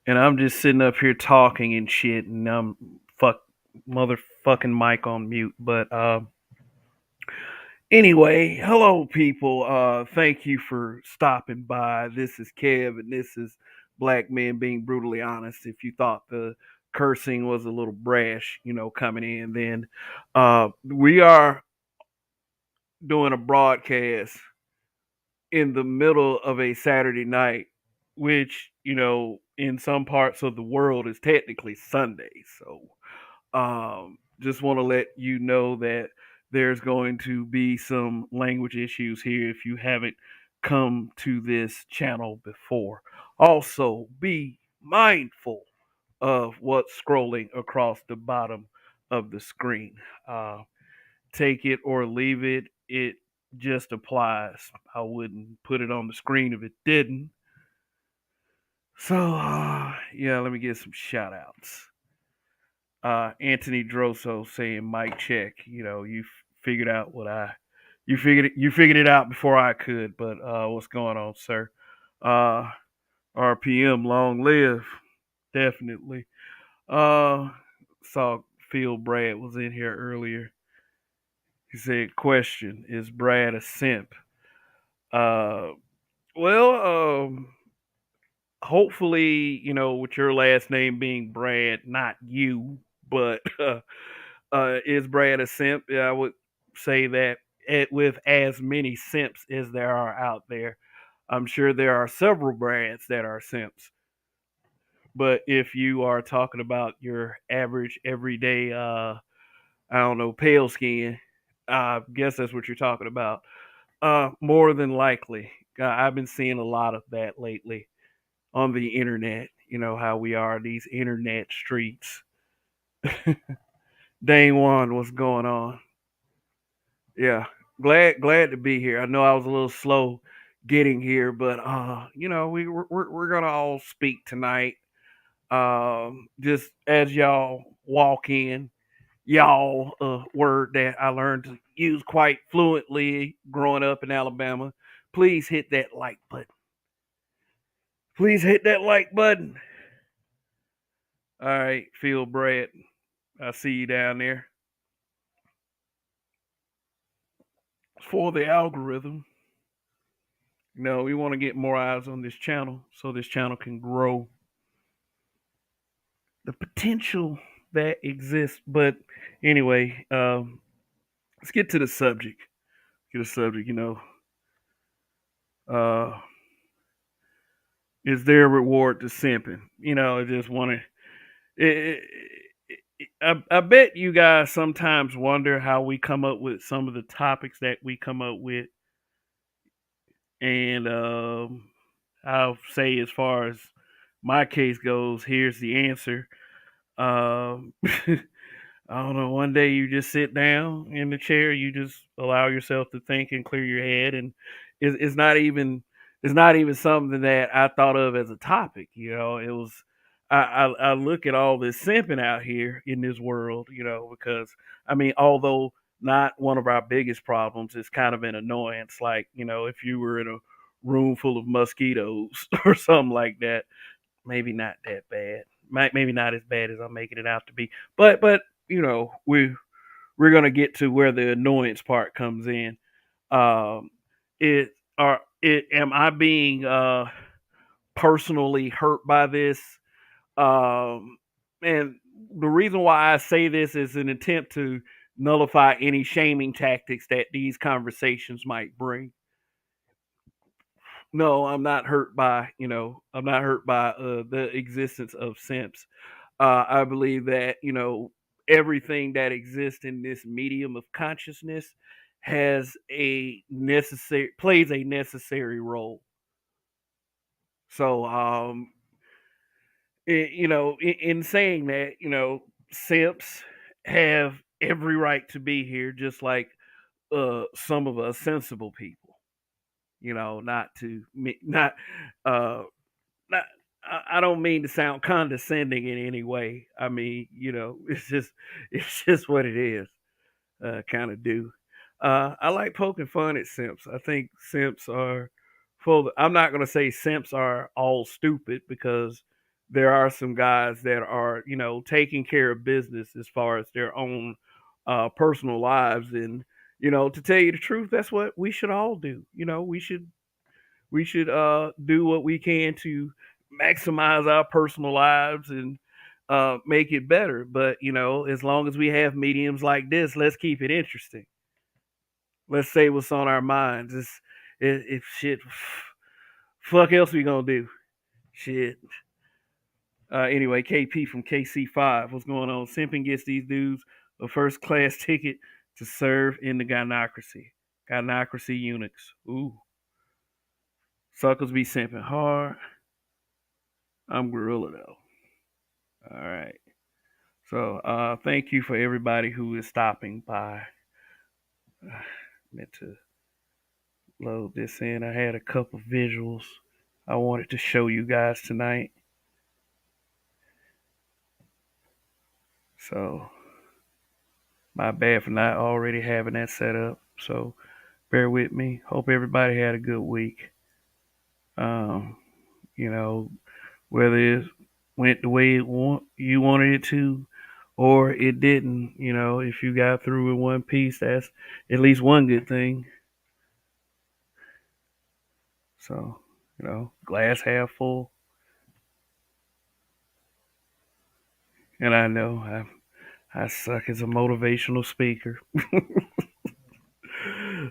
and I'm just sitting up here talking and shit, and I'm fuck motherfucking mic on mute. But anyway, hello people. Thank you for stopping by. This is Kev, and this is Black Men Being Brutally Honest. If you thought the cursing was a little brash, coming in, then we are doing a broadcast in the middle of a Saturday night, which, in some parts of the world is technically Sunday. So, just want to let you know that there's going to be some language issues here if you haven't come to this channel before. Also, be mindful of what's scrolling across the bottom of the screen. Uh, Take it or leave it. It just applies. I wouldn't put it on the screen if it didn't. So, yeah, let me get some shout outs. Anthony Drosso saying mic check. You figured out what you figured it out before I could. But what's going on, sir? Uh, RPM, long live, definitely. Uh, Saw Phil Brad was in here earlier. He said, "Question: Is Brad a simp?" Uh, well, hopefully, with your last name being Brad, not you, but is Brad a simp? Yeah, I would say that with as many simps as there are out there, I'm sure there are several Brads that are simps. But if you are talking about your average, everyday, I don't know, pale skin, I guess that's what you're talking about. More than likely, I've been seeing a lot of that lately on the internet. You know how we are, these internet streets. Dane One, what's going on? Yeah, glad to be here. I know I was a little slow getting here, but we're gonna all speak tonight. Just as y'all walk in, y'all, a word that I learned to use quite fluently growing up in Alabama. Please hit that like button. Please hit that like button. All right, Phil Brett, I see you down there. For the algorithm, we want to get more eyes on this channel so this channel can grow. The potential that exists. But anyway, let's get to the subject. Get a subject, uh, is there a reward to simping? I just want to. I bet you guys sometimes wonder how we come up with some of the topics that we come up with, and I'll say as far as my case goes, here's the answer. I don't know. One day you just sit down in the chair, you just allow yourself to think and clear your head, and it's not even something that I thought of as a topic. It was. I look at all this simping out here in this world, because I mean, although not one of our biggest problems, it's kind of an annoyance. Like, if you were in a room full of mosquitoes or something like that, maybe not that bad. Maybe not as bad as I'm making it out to be. But we're gonna get to where the annoyance part comes in. Um, am I being personally hurt by this? Um, and the reason why I say this is an attempt to nullify any shaming tactics that these conversations might bring. No, I'm not hurt by, I'm not hurt by the existence of simps. I believe that, everything that exists in this medium of consciousness has a necessary plays a necessary role. So, in saying that, simps have every right to be here, just like some of us sensible people. Not to not uh not I don't mean to sound condescending in any way. I mean, it's just what it is. Kind of do. I like poking fun at simps. I think simps are full. I'm not going to say simps are all stupid because there are some guys that are, taking care of business as far as their own personal lives. And, to tell you the truth, that's what we should all do. We should do what we can to maximize our personal lives and make it better. But, as long as we have mediums like this, let's keep it interesting. Let's say what's on our minds. If shit, fuck else we gonna do? Shit. Anyway, KP from KC5, what's going on? Simping gets these dudes a first class ticket to serve in the gynocracy. Gynocracy eunuchs. Ooh. Suckers be simping hard. I'm Gorilla though. All right. So thank you for everybody who is stopping by. Meant to load this in. I had a couple visuals I wanted to show you guys tonight. So my bad for not already having that set up. So bear with me. Hope everybody had a good week. Um, you know, whether it went the way you wanted it to, or it didn't. If you got through in one piece, that's at least one good thing. So, glass half full. And I know I suck as a motivational speaker.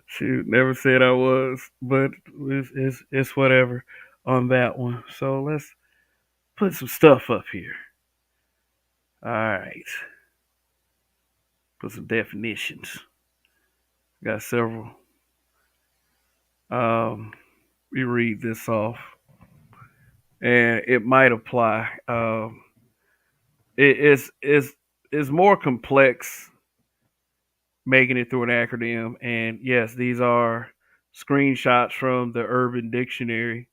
Shoot, never said I was, but it's whatever on that one. So let's put some stuff up here. All right, put some definitions. Got several. We read this off, and it might apply. It's more complex making it through an acronym, and yes, these are screenshots from the Urban Dictionary.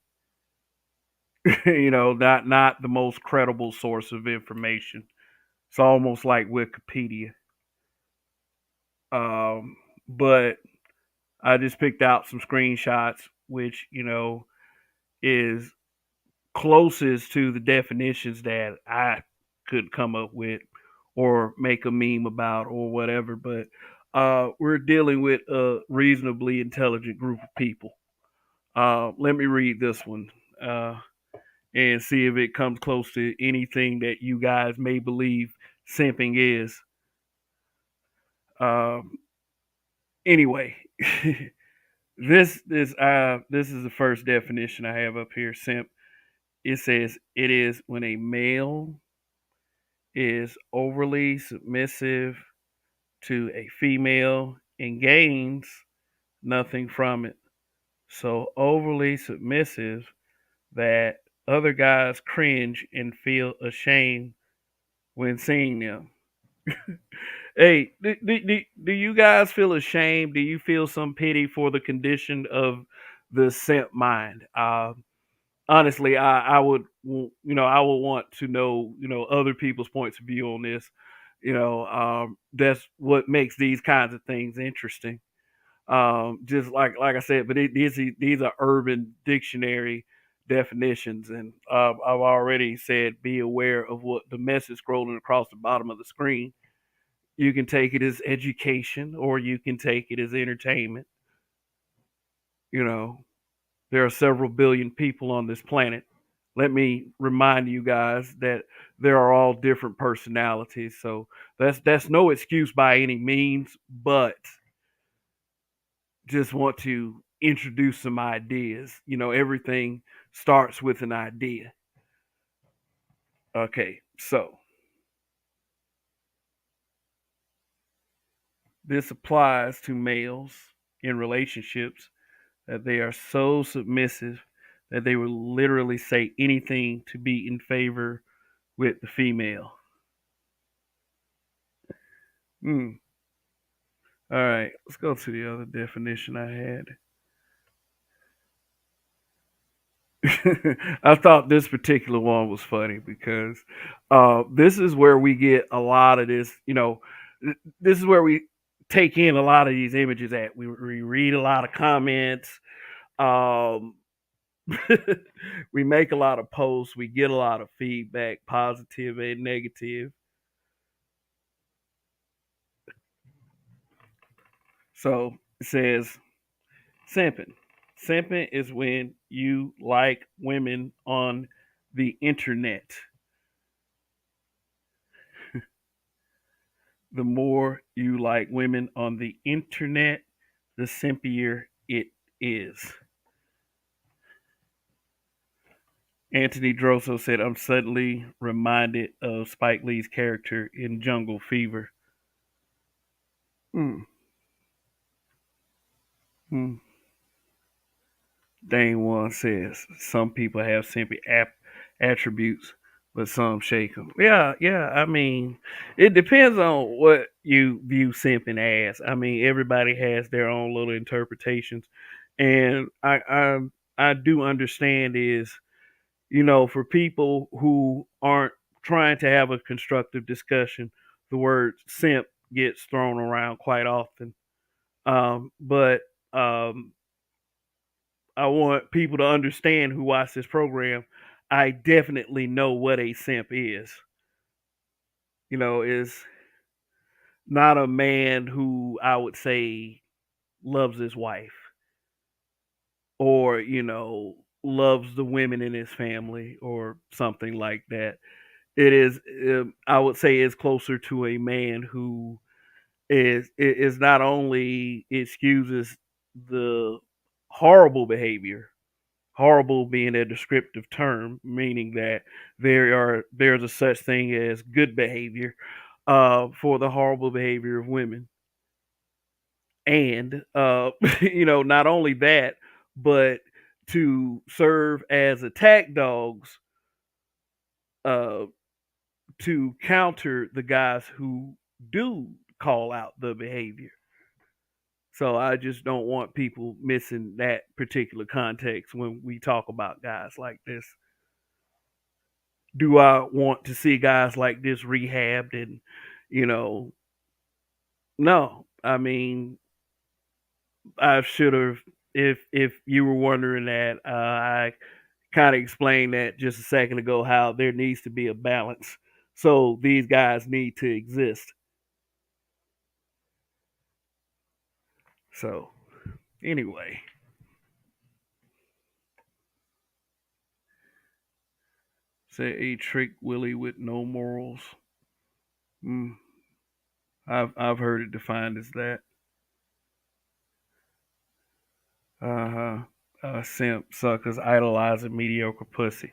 Not the most credible source of information. It's almost like Wikipedia. But I just picked out some screenshots, which is closest to the definitions that I could come up with or make a meme about or whatever. But we're dealing with a reasonably intelligent group of people. Let me read this one and see if it comes close to anything that you guys may believe simping is. Um, anyway, this is the first definition I have up here. Simp. It says it is when a male is overly submissive to a female and gains nothing from it. So overly submissive that other guys cringe and feel ashamed when seeing them. Hey, do you guys feel ashamed? Do you feel some pity for the condition of the simp mind? Honestly, I would, I would want to know, other people's points of view on this. That's what makes these kinds of things interesting. Just like I said, but these are Urban Dictionary definitions, and I've already said be aware of what the message scrolling across the bottom of the screen. You can take it as education, or you can take it as entertainment. You know, there are several billion people on this planet. Let me remind you guys that there are all different personalities, so that's no excuse by any means, but just want to introduce some ideas. Everything starts with an idea. Okay, so this applies to males in relationships that they are so submissive that they will literally say anything to be in favor with the female. Hmm. All right, let's go to the other definition I had. I thought this particular one was funny because this is where we get a lot of this. This is where we take in a lot of these images at. We read a lot of comments. Um, We make a lot of posts, we get a lot of feedback, positive and negative. So it says simping. Simping is when you like women on the internet. The more you like women on the internet, the simpier it is. Anthony Drosso said, I'm suddenly reminded of Spike Lee's character in Jungle Fever. Hmm. Hmm. Dane One says, some people have simpy attributes, but some shake them. Yeah, yeah. I mean, it depends on what you view simping as. I mean, everybody has their own little interpretations. And I do understand is, for people who aren't trying to have a constructive discussion, the word simp gets thrown around quite often. But I want people to understand who watch this program. I definitely know what a simp is. Is not a man who I would say loves his wife or, loves the women in his family or something like that. It is, I would say, is closer to a man who is not only excuses the horrible behavior, horrible being a descriptive term, meaning that there's a such thing as good behavior for the horrible behavior of women, and not only that, but to serve as attack dogs uh, to counter the guys who do call out the behavior. So I just don't want people missing that particular context when we talk about guys like this. Do I want to see guys like this rehabbed? And you know, no. I mean, I should have. If you were wondering that, I kind of explained that just a second ago. How there needs to be a balance. So these guys need to exist. So anyway, say a trick Willie with no morals. Mm, I've heard it defined as that. Uh-huh. Simp suckers idolizing mediocre pussy.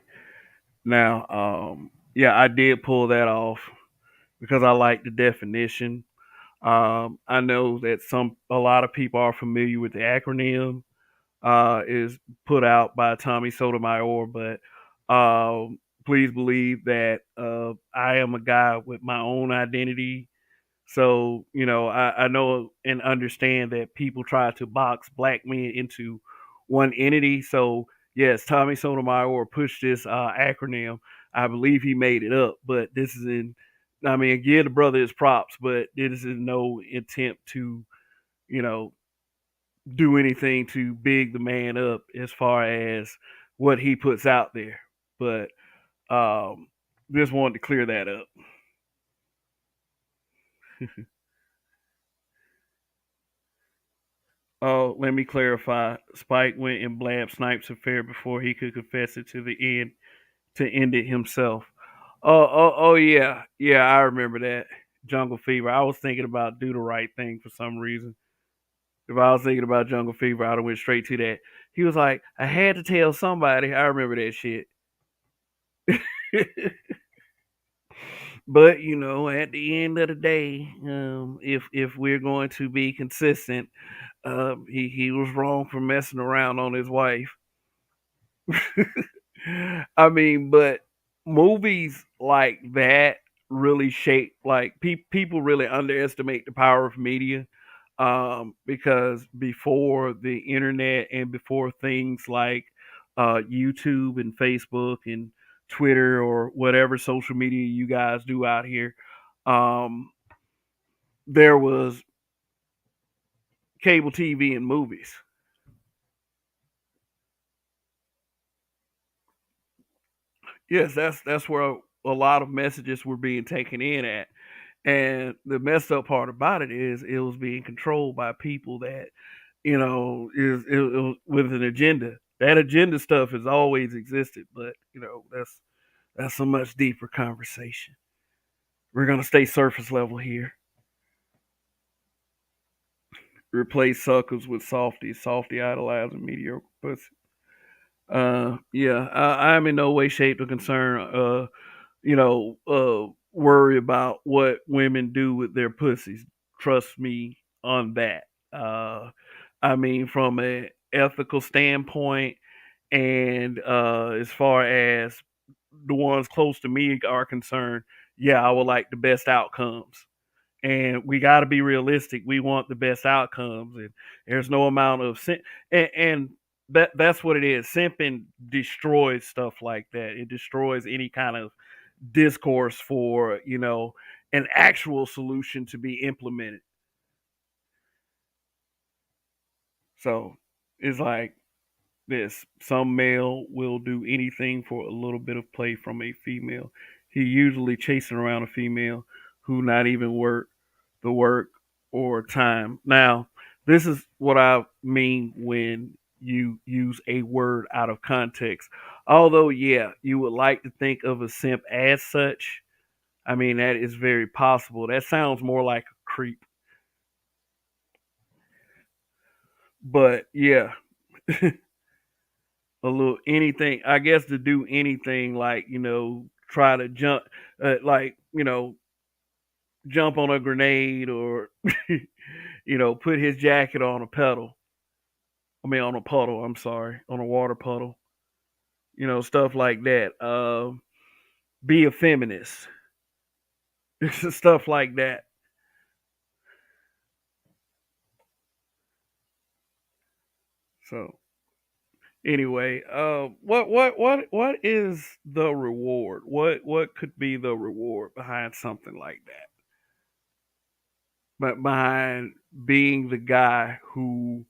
Now, yeah, I did pull that off because I like the definition. I know that a lot of people are familiar with the acronym. Is put out by Tommy Sotomayor, but please believe that I am a guy with my own identity. So, I know and understand that people try to box black men into one entity. So, yes, Tommy Sotomayor pushed this acronym. I believe he made it up, but this is I mean, give the brother his props, but this is no attempt to, you know, do anything to big the man up as far as what he puts out there. But um, just wanted to clear that up. Oh, let me clarify. Spike went and blabbed Snipes' affair before he could confess it to the end to end it himself. Oh, yeah, yeah. I remember that Jungle Fever. I was thinking about Do the Right Thing for some reason. If I was thinking about Jungle Fever, I'd have went straight to that. He was like, I had to tell somebody. I remember that shit. But at the end of the day, if we're going to be consistent, he was wrong for messing around on his wife. I mean, but movies like that really shape, like people really underestimate the power of media, because before the internet and before things like YouTube and Facebook and Twitter or whatever social media you guys do out here, um, there was cable TV and movies. Yes, that's where a lot of messages were being taken in at. And the messed up part about it is it was being controlled by people that, is with an agenda. That agenda stuff has always existed, but that's a much deeper conversation. We're gonna stay surface level here. Replace suckers with softies, softy idolizing mediocre pussy. Yeah, I'm in no way, shape, or concern. Worry about what women do with their pussies. Trust me on that. Uh, I mean, from an ethical standpoint, and as far as the ones close to me are concerned, yeah, I would like the best outcomes. And we got to be realistic. We want the best outcomes, and there's no amount of and that's what it is. Simping destroys stuff like that. It destroys any kind of discourse for an actual solution to be implemented. So it's like this: some male will do anything for a little bit of play from a female. He usually chasing around a female who not even worth the work or time. Now, this is what I mean when you use a word out of context. Although, yeah, you would like to think of a simp as such. I mean, that is very possible. That sounds more like a creep. But yeah, a little anything, I guess, to do anything like, try to jump, like, jump on a grenade or, put his jacket on a pedal. I mean, on a puddle, I'm sorry, on a water puddle, stuff like that. Be a feminist, stuff like that. So, anyway, what is the reward? What could be the reward behind something like that? But behind being the guy who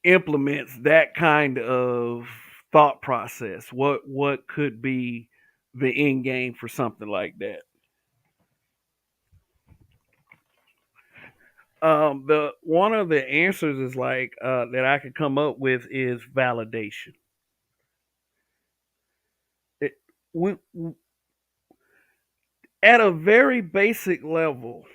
implements that kind of thought process, what could be the end game for something like that? The one of the answers is like that I could come up with is validation. It, we, at a very basic level,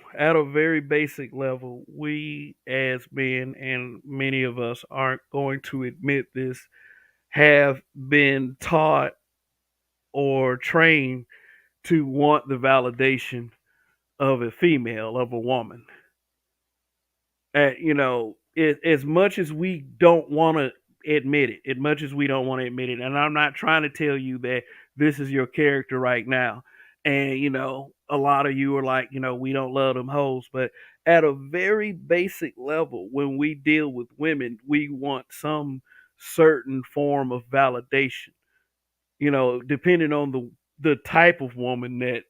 we as men, and many of us aren't going to admit this, have been taught or trained to want the validation of a female, of a woman. As much as we don't want to admit it, as much as we don't want to admit it, and I'm not trying to tell you that this is your character right now, and a lot of you are like, we don't love them hoes, but at a very basic level, when we deal with women, we want some certain form of validation. Depending on the type of woman that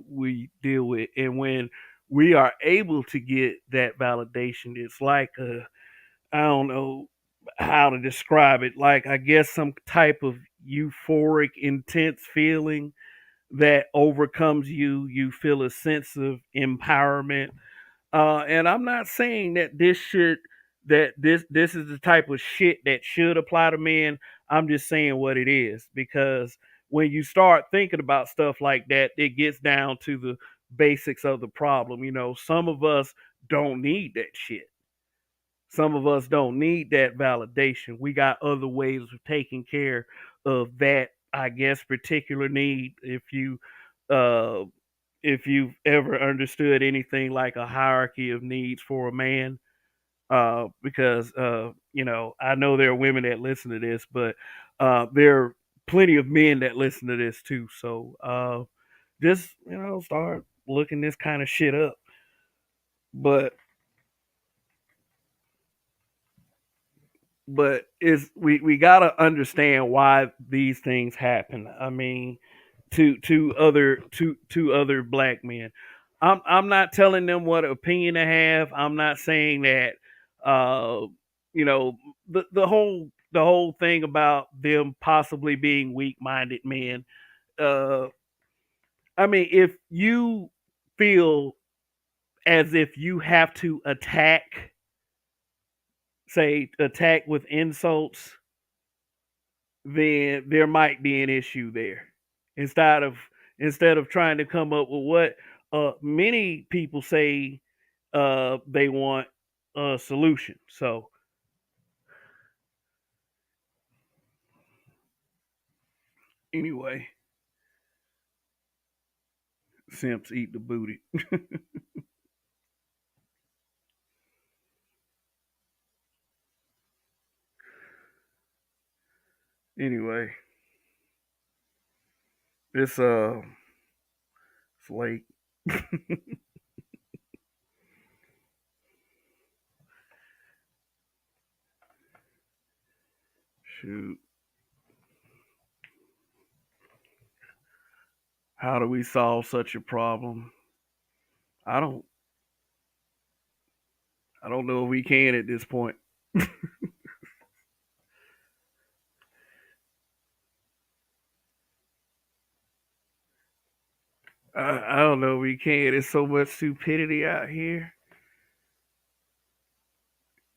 we deal with, and when we are able to get that validation, it's like I don't know how to describe it. Like, I guess some type of euphoric, intense feeling that overcomes you. You feel a sense of empowerment. And I'm not saying that this is the type of shit that should apply to men. I'm just saying what it is, because when you start thinking about stuff like that, it gets down to the basics of the problem. Some of us don't need that shit. Some of us don't need that validation. We got other ways of taking care of that, I guess, particular need. Uh, if you've ever understood anything like a hierarchy of needs for a man, because I know there are women that listen to this, but there are plenty of men that listen to this too. So just start looking this kind of shit up. But is we gotta understand why these things happen. I mean, to other black men. I'm not telling them what opinion to have. I'm not saying that uh you know the the whole thing about them possibly being weak-minded men. Uh, I mean, if you feel as if you have to attack, say, attack with insults, then there might be an issue there. Instead of instead of trying to come up with what many people say they want a solution. So anyway, simps eat the booty. Anyway, it's it's late. Shoot, how do we solve such a problem? I don't I don't know if we can at this point. I don't know if we can. There's so much stupidity out here.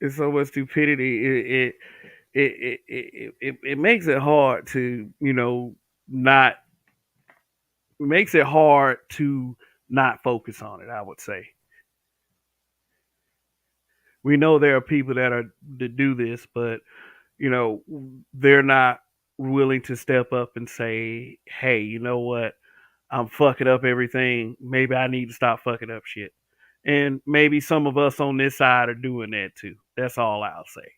There's so much stupidity. It makes it hard to not makes it hard to not focus on it. I would say we know there are people that do this, but you know they're not willing to step up and say, "Hey, you know what? I'm fucking up everything. Maybe I need to stop fucking up shit." And maybe some of us on this side are doing that too. That's all I'll say.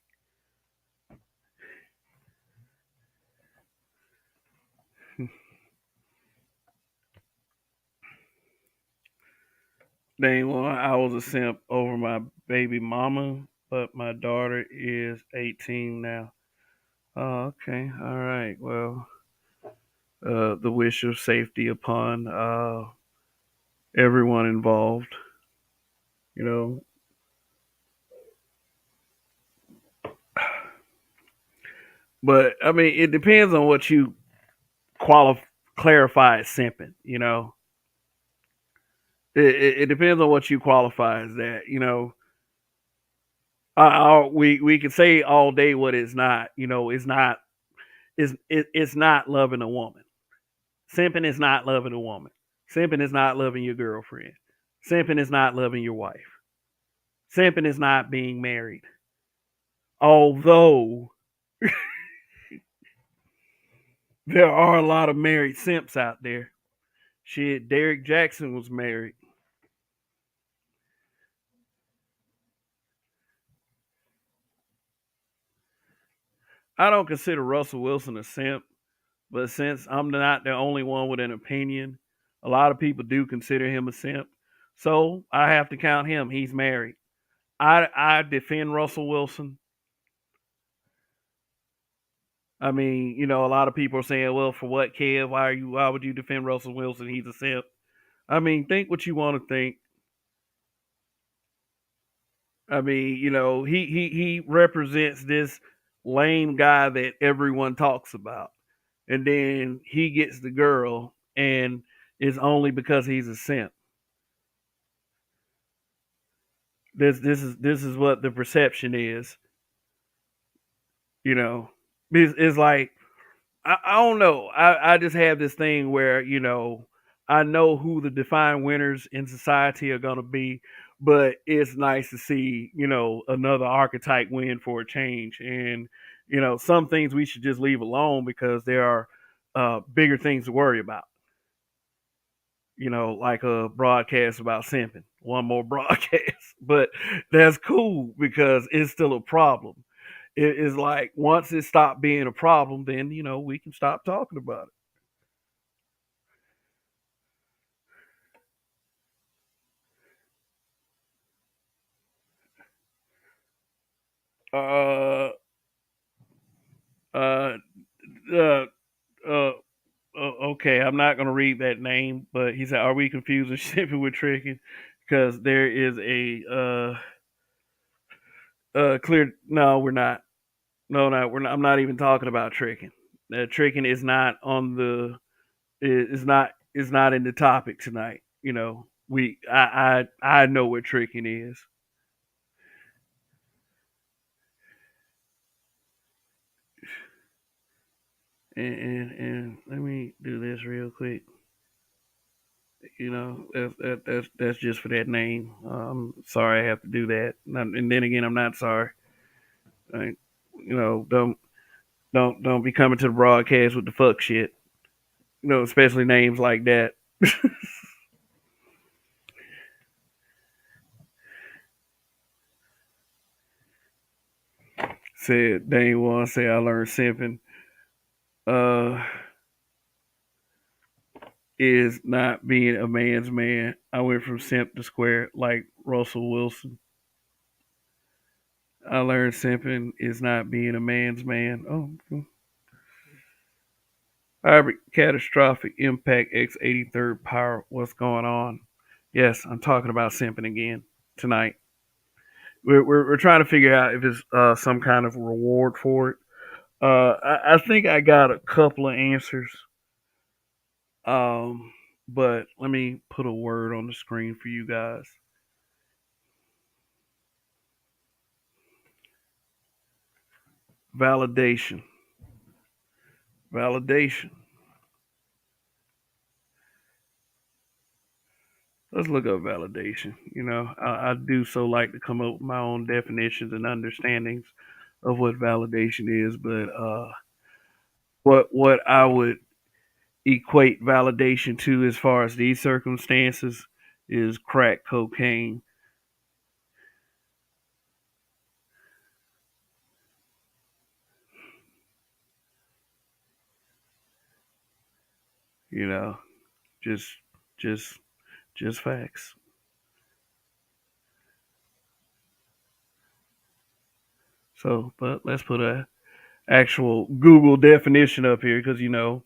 Dang, well, I was a simp over my baby mama, but my daughter is 18 now. Oh, okay. All right. Well, the wish of safety upon everyone involved. You know, but I mean, it depends on what you clarify as simping. It depends on what you qualify as that. We can say all day what it's not. It's not. It's not loving a woman. Simping is not loving a woman. Simping is not loving your girlfriend. Simping is not loving your wife. Simping is not being married. Although there are a lot of married simps out there. Shit, Derek Jackson was married. I don't consider Russell Wilson a simp, but since I'm not the only one with an opinion, a lot of people do consider him a simp. So I have to count him. He's married. I defend Russell Wilson. I mean, a lot of people are saying, "Well, for what, Kev? Why would you defend Russell Wilson? He's a simp." I mean, think what you want to think. I mean, he represents this lame guy that everyone talks about, and then he gets the girl, and it's only because he's a simp. This is what the perception is. You know, it's like I don't know. I just have this thing where I know who the defined winners in society are gonna be, but it's nice to see another archetype win for a change, and some things we should just leave alone because there are bigger things to worry about. Like a broadcast about simping, one more broadcast, but that's cool because it's still a problem. It is like once it stopped being a problem, then we can stop talking about it. Uh, uh, uh, okay, I'm not gonna read that name, but he said, "Are we confusing shipping with tricking?" Because there is a clear. No, we're not. No, no, we're not, I'm not even talking about tricking. Tricking is not on the is not in the topic tonight. You know, I know what tricking is. And let me do this real quick. You know, that's just for that name. I'm sorry I have to do that. And then again, I'm not sorry. I, you know, don't be coming to the broadcast with the fuck shit. You know, especially names like that. Said Dane one say I learned simping uh is not being a man's man. I went from simp to square like Russell Wilson. I learned simping is not being a man's man. Oh, Hybrid catastrophic impact X83rd power. What's going on? Yes, I'm talking about simping again tonight. We're trying to figure out if it's some kind of reward for it. I think I got a couple of answers. Um, but let me put a word on the screen for you guys. Validation. Validation. Let's look up validation. You know, I do so like to come up with my own definitions and understandings of what validation is, but what I would equate validation to as far as these circumstances is crack cocaine. You know, just just just facts. So, but let's put a actual Google definition up here because you know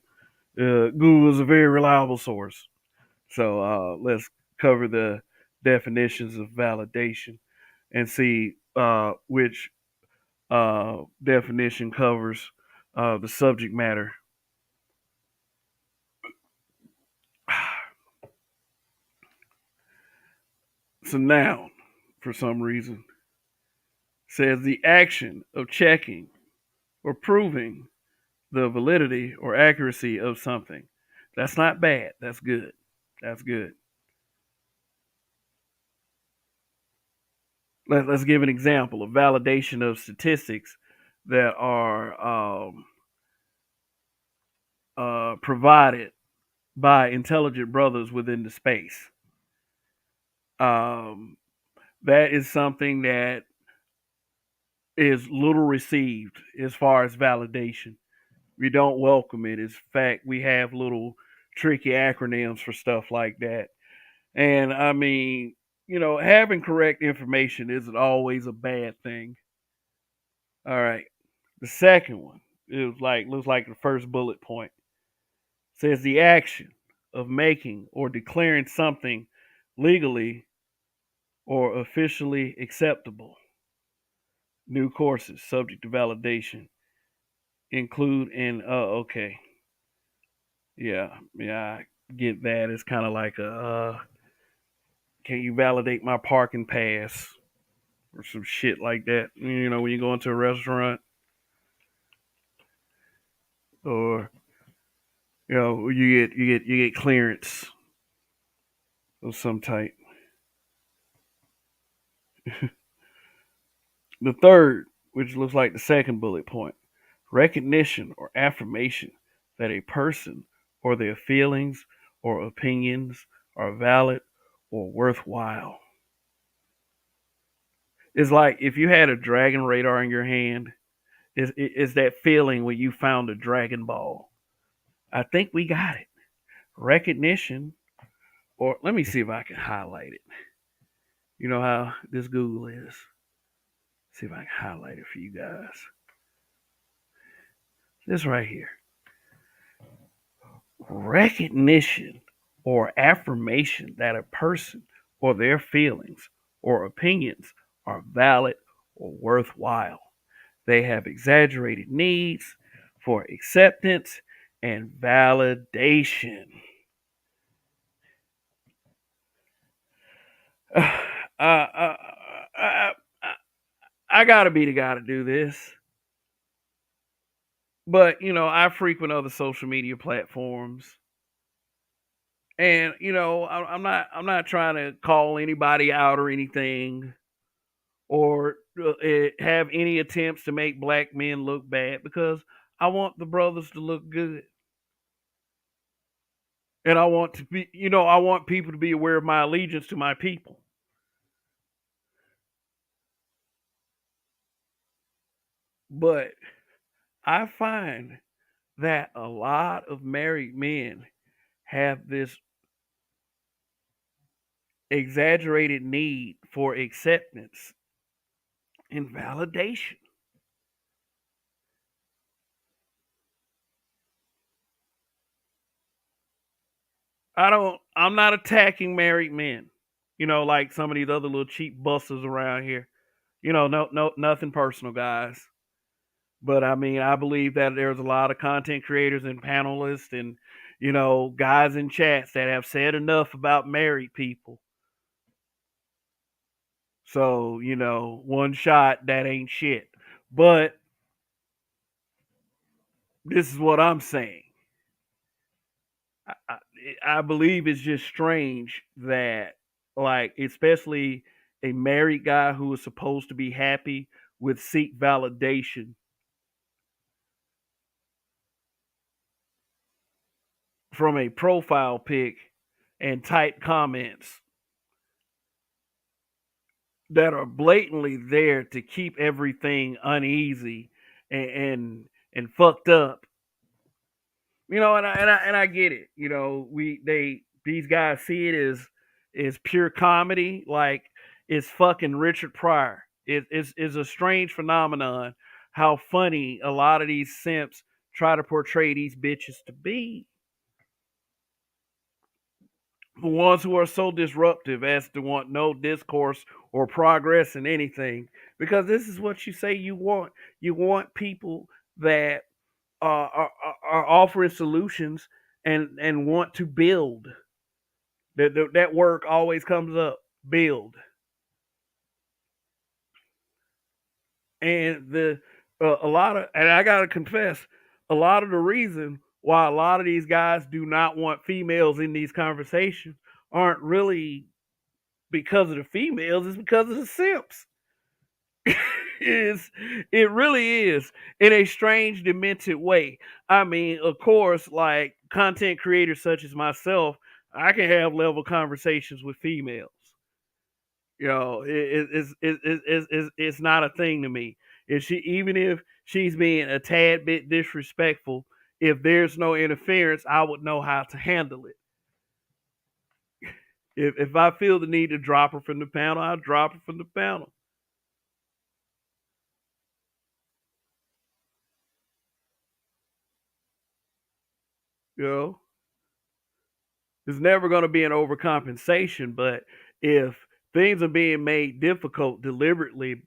Google is a very reliable source. So let's cover the definitions of validation and see which definition covers the subject matter. It's a noun for some reason. Says the action of checking or proving the validity or accuracy of something. That's not bad. That's good. That's good. Us give an example of validation of statistics that are provided by intelligent brothers within the space. Um, that is something that is little received as far as validation. We don't welcome it. In fact, we have little tricky acronyms for stuff like that. And I mean, you know, having correct information isn't always a bad thing. All right. The second one is like looks like the first bullet point. Says the action of making or declaring something legally or officially acceptable. New courses subject to validation include in okay. Yeah, I get that. It's kind of like a can you validate my parking pass or some shit like that. You know, when you go into a restaurant or you know, you get clearance of some type. The third, which looks like the second bullet point, recognition or affirmation that a person or their feelings or opinions are valid or worthwhile. It's like if you had a dragon radar in your hand, is that feeling when you found a dragon ball. I think we got it. Recognition, or let me see if I can highlight it. You know how this Google is. See if I can highlight it for you guys. This right here. Recognition or affirmation that a person or their feelings or opinions are valid or worthwhile. They have exaggerated needs for acceptance and validation. I, I, I gotta be the guy to do this, but I frequent other social media platforms, and I'm not trying to call anybody out or anything, or have any attempts to make black men look bad, because I want the brothers to look good, and I want people to be aware of my allegiance to my people. But I find that a lot of married men have this exaggerated need for acceptance and validation. I'm not attacking married men, like some of these other little cheap busters around here. No, nothing personal, guys. But I mean, I believe that there's a lot of content creators and panelists and, guys in chats that have said enough about married people. So, one shot, that ain't shit. But this is what I'm saying. I, I, I believe it's just strange that, like, especially a married guy who is supposed to be happy would seek validation from a profile pic and type comments that are blatantly there to keep everything uneasy and fucked up. And I get it. These guys see it as pure comedy, like it's fucking Richard Pryor. It's a strange phenomenon how funny a lot of these simps try to portray these bitches to be. The ones who are so disruptive as to want no discourse or progress in anything, because this is what you say you want. You want people that are offering solutions and want to build. That work always comes up. Build. And a lot of, and I gotta confess, a lot of the reason why a lot of these guys do not want females in these conversations aren't really because of the females, it's because of the simps. is it really is, in a strange demented way. I mean, of course, like content creators such as myself, I can have level conversations with females. It's not a thing to me. If she Even if she's being a tad bit disrespectful, if there's no interference, I would know how to handle it. If I feel the need to drop her from the panel, I'll drop her from the panel. You know, it's never going to be an overcompensation, but if things are being made difficult deliberately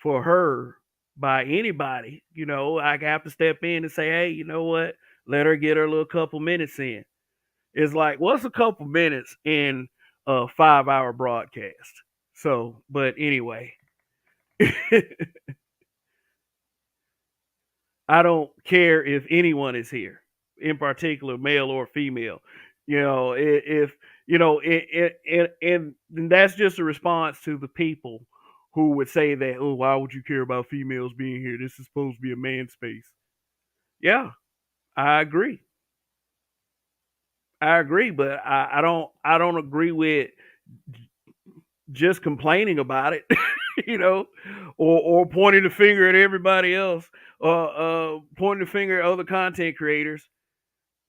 for her by anybody, I have to step in and say, hey, you know what? Let her get her little couple minutes in. It's like, what's a couple minutes in a 5 hour broadcast? So, but anyway, I don't care if anyone is here, in particular, male or female. If and that's just a response to the people who would say that, oh, why would you care about females being here? This is supposed to be a man space. Yeah, I agree. I agree, but I don't agree with just complaining about it, you know, or pointing the finger at everybody else, pointing the finger at other content creators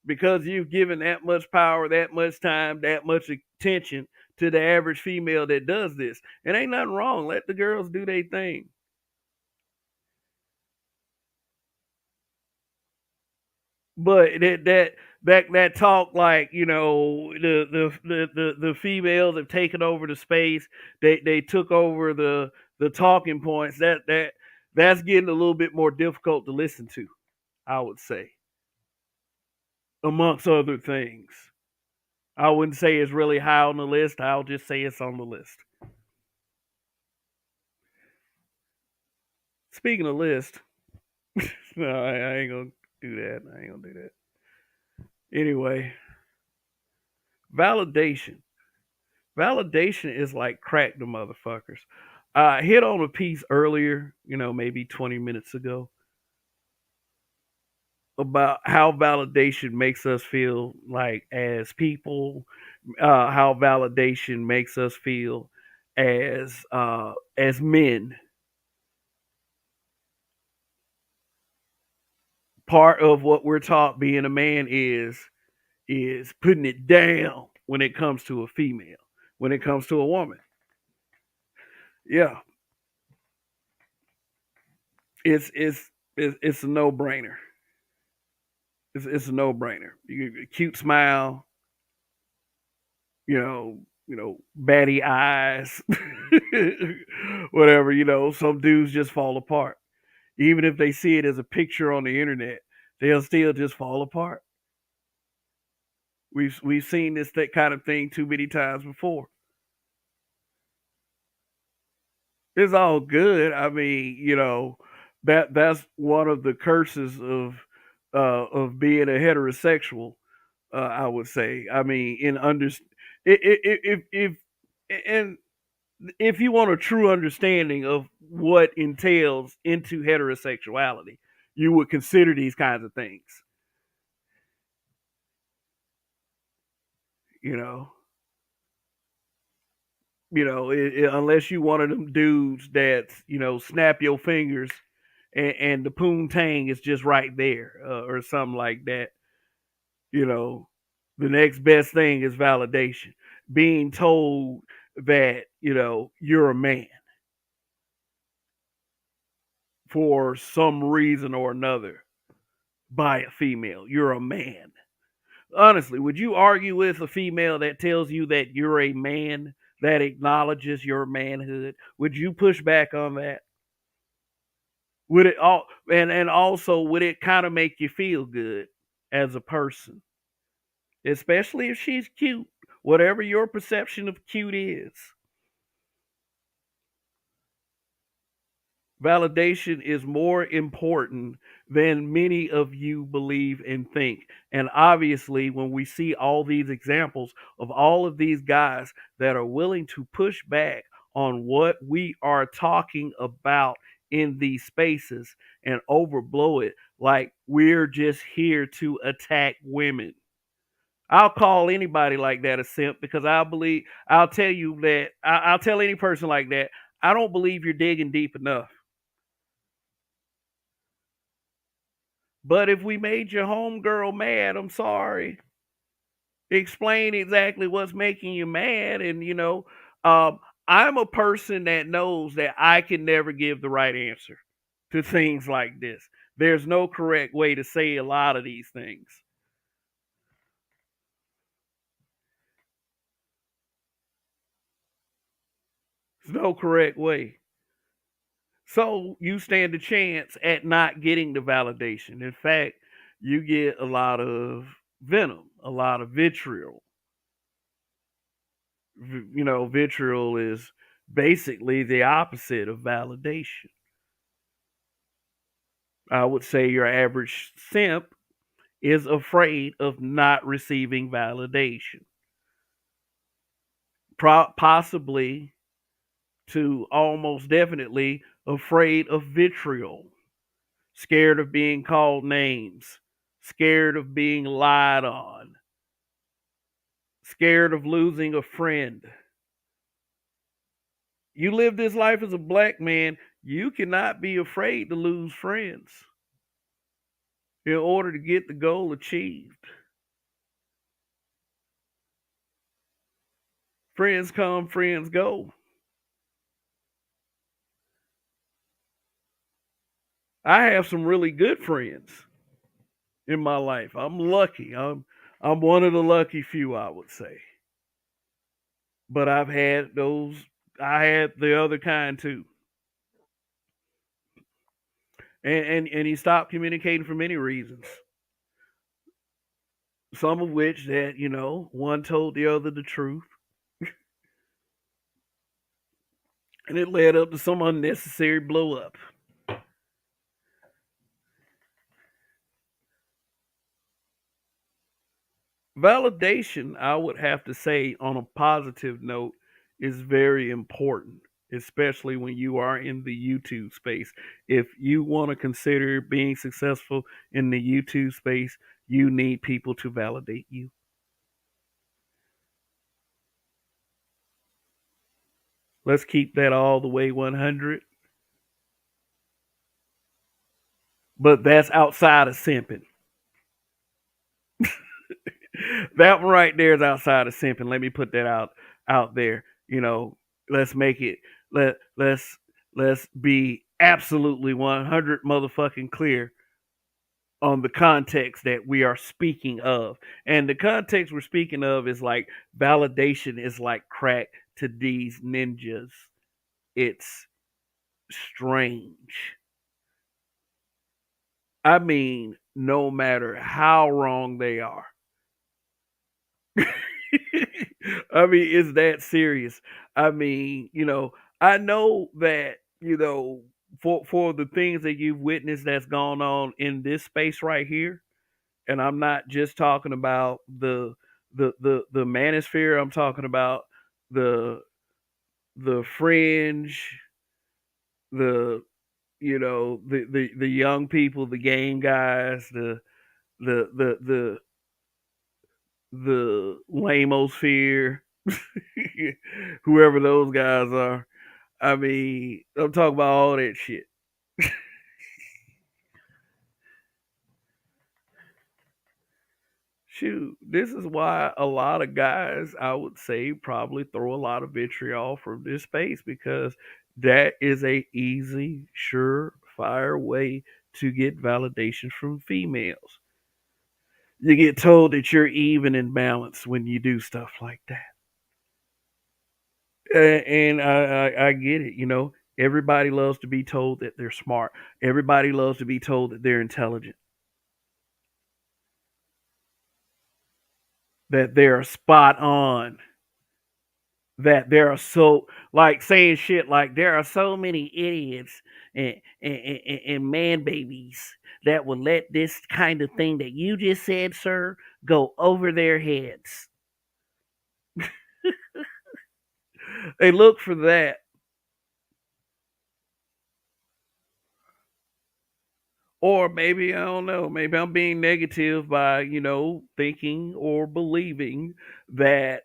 because you've given that much power, that much time, that much attention to the average female that does this. And ain't nothing wrong. Let the girls do their thing. But that talk, like, the females have taken over the space. They took over the talking points. That That's getting a little bit more difficult to listen to, I would say, amongst other things. I wouldn't say it's really high on the list. I'll just say it's on the list. Speaking of list, no, I ain't gonna do that. I ain't gonna do that. Anyway, validation. Validation is like crack the motherfuckers. I hit on a piece earlier, maybe 20 minutes ago, about how validation makes us feel like as people, how validation makes us feel as men. Part of what we're taught being a man is putting it down when it comes to a female, when it comes to a woman. Yeah, it's a no brainer. It's a no brainer. You get a cute smile, batty eyes, whatever. Some dudes just fall apart. Even if they see it as a picture on the internet, they'll still just fall apart. We've seen that kind of thing too many times before. It's all good. I mean, that's one of the curses of being a heterosexual. I would say. I mean, if and if you want a true understanding of what entails into heterosexuality, you would consider these kinds of things. You know, unless you one of them dudes that snap your fingers and the poontang is just right there, or something like that. You know, the next best thing is validation, being told that you're a man for some reason or another by a female. You're a man. Honestly, would you argue with a female that tells you that you're a man, that acknowledges your manhood? Would you push back on that? Would it all and also would it kind of make you feel good as a person, especially if she's cute, whatever your perception of cute is? Validation is more important than many of you believe and think. And obviously, when we see all these examples of all of these guys that are willing to push back on what we are talking about in these spaces and overblow it like we're just here to attack women. I'll call anybody like that a simp because I'll tell you that I'll tell any person like that, I don't believe you're digging deep enough. But if we made your homegirl mad, I'm sorry. Explain exactly what's making you mad. And, um, I'm a person that knows that I can never give the right answer to things like this. There's no correct way to say a lot of these things. There's no correct way. So you stand a chance at not getting the validation. In fact, you get a lot of venom, a lot of vitriol. Vitriol is basically the opposite of validation. I would say your average simp is afraid of not receiving validation, possibly to almost definitely afraid of vitriol, scared of being called names, scared of being lied on, scared of losing a friend. You live this life as a black man, you cannot be afraid to lose friends in order to get the goal achieved. Friends come, friends go. I have some really good friends in my life. I'm lucky. I'm one of the lucky few, I would say. But I've had those. I had the other kind too. And he stopped communicating for many reasons. Some of which that one told the other the truth, and it led up to some unnecessary blow up. Validation, I would have to say, on a positive note, is very important, especially when you are in the YouTube space. If you want to consider being successful in the YouTube space, you need people to validate you. Let's keep that all the way 100. But that's outside of simping. That one right there is outside of simping. Let me put that out there. Let's make it let's be absolutely 100 motherfucking clear on the context that we are speaking of. And the context we're speaking of is like validation is like crack to these ninjas. It's strange. I mean, no matter how wrong they are. I mean, it's that serious. I mean, I know that, for the things that you've witnessed that's gone on in this space right here, and I'm not just talking about the manosphere, I'm talking about the the fringe, the the young people, the game guys, the the lamosphere, whoever those guys are. I mean, I'm talking about all that shit. Shoot, this is why a lot of guys, I would say, probably throw a lot of vitriol from this space because that is a easy, surefire way to get validation from females. You get told that you're even and balanced when you do stuff like that. And I get it. Everybody loves to be told that they're smart. Everybody loves to be told that they're intelligent, that they're spot on, that there are so like saying shit like there are so many idiots and man babies that will let this kind of thing that you just said, sir, go over their heads. They look for that. Or maybe I don't know. Maybe I'm being negative by thinking or believing that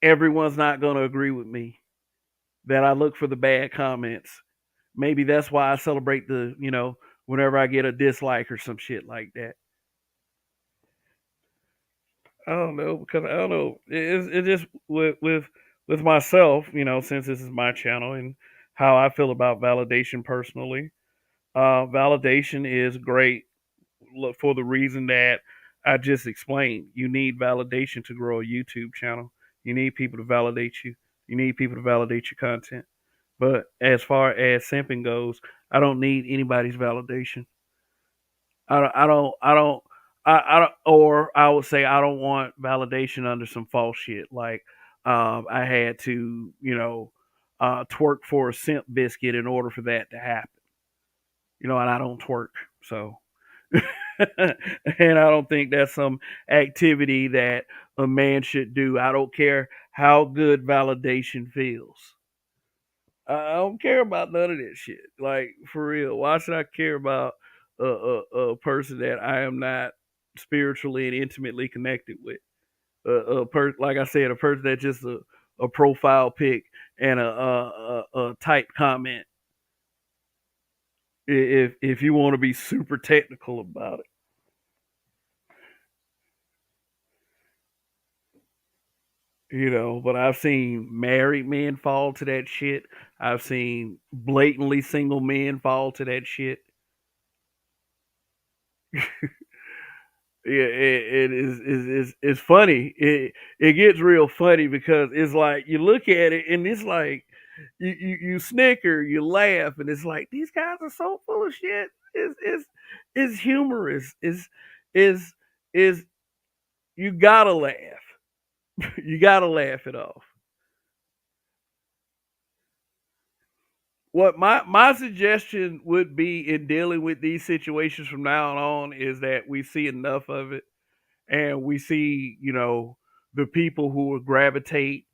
everyone's not going to agree with me. That I look for the bad comments. Maybe that's why I celebrate whenever I get a dislike or some shit like that. I don't know because I don't know. It's just with myself, since this is my channel and how I feel about validation personally. Validation is great for the reason that I just explained. You need validation to grow a YouTube channel. You need people to validate you. You need people to validate your content. But as far as simping goes, I don't need anybody's validation. I don't, or I would say I don't want validation under some false shit. Like, I had to, twerk for a simp biscuit in order for that to happen. And I don't twerk. So, and I don't think that's some activity that a man should do. I don't care how good validation feels. I don't care about none of that shit. Like for real, why should I care about a person that I am not spiritually and intimately connected with? Like I said, a person that's just a profile pic and a type comment. If you want to be super technical about it. But I've seen married men fall to that shit. I've seen blatantly single men fall to that shit. Yeah, it is it's funny. It gets real funny because it's like you look at it and it's like You snicker, you laugh, and it's like these guys are so full of shit. Is humorous. Is is you gotta laugh. You gotta laugh it off. What my suggestion would be in dealing with these situations from now on is that we see enough of it, and we see, the people who will gravitate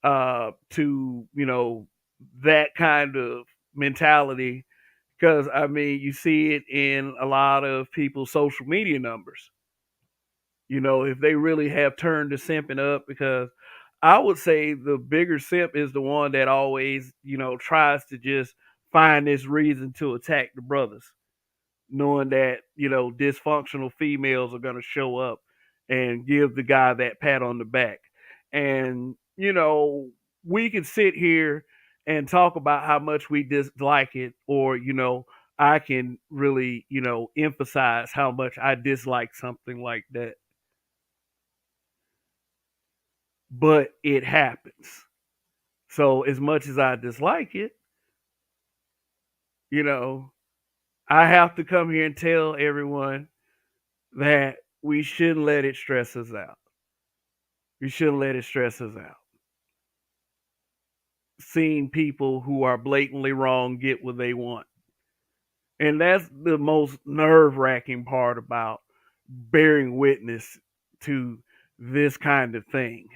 to, that kind of mentality. Because I mean, you see it in a lot of people's social media numbers. If they really have turned the simping up, because I would say the bigger simp is the one that always, tries to just find this reason to attack the brothers, knowing that, dysfunctional females are going to show up and give the guy that pat on the back. And, we can sit here and talk about how much we dislike it, or, I can really, emphasize how much I dislike something like that. But it happens. So as much as I dislike it, you know, I have to come here and tell everyone that we shouldn't let it stress us out. We shouldn't let it stress us out. Seeing people who are blatantly wrong get what they want. And that's the most nerve wracking part about bearing witness to this kind of thing.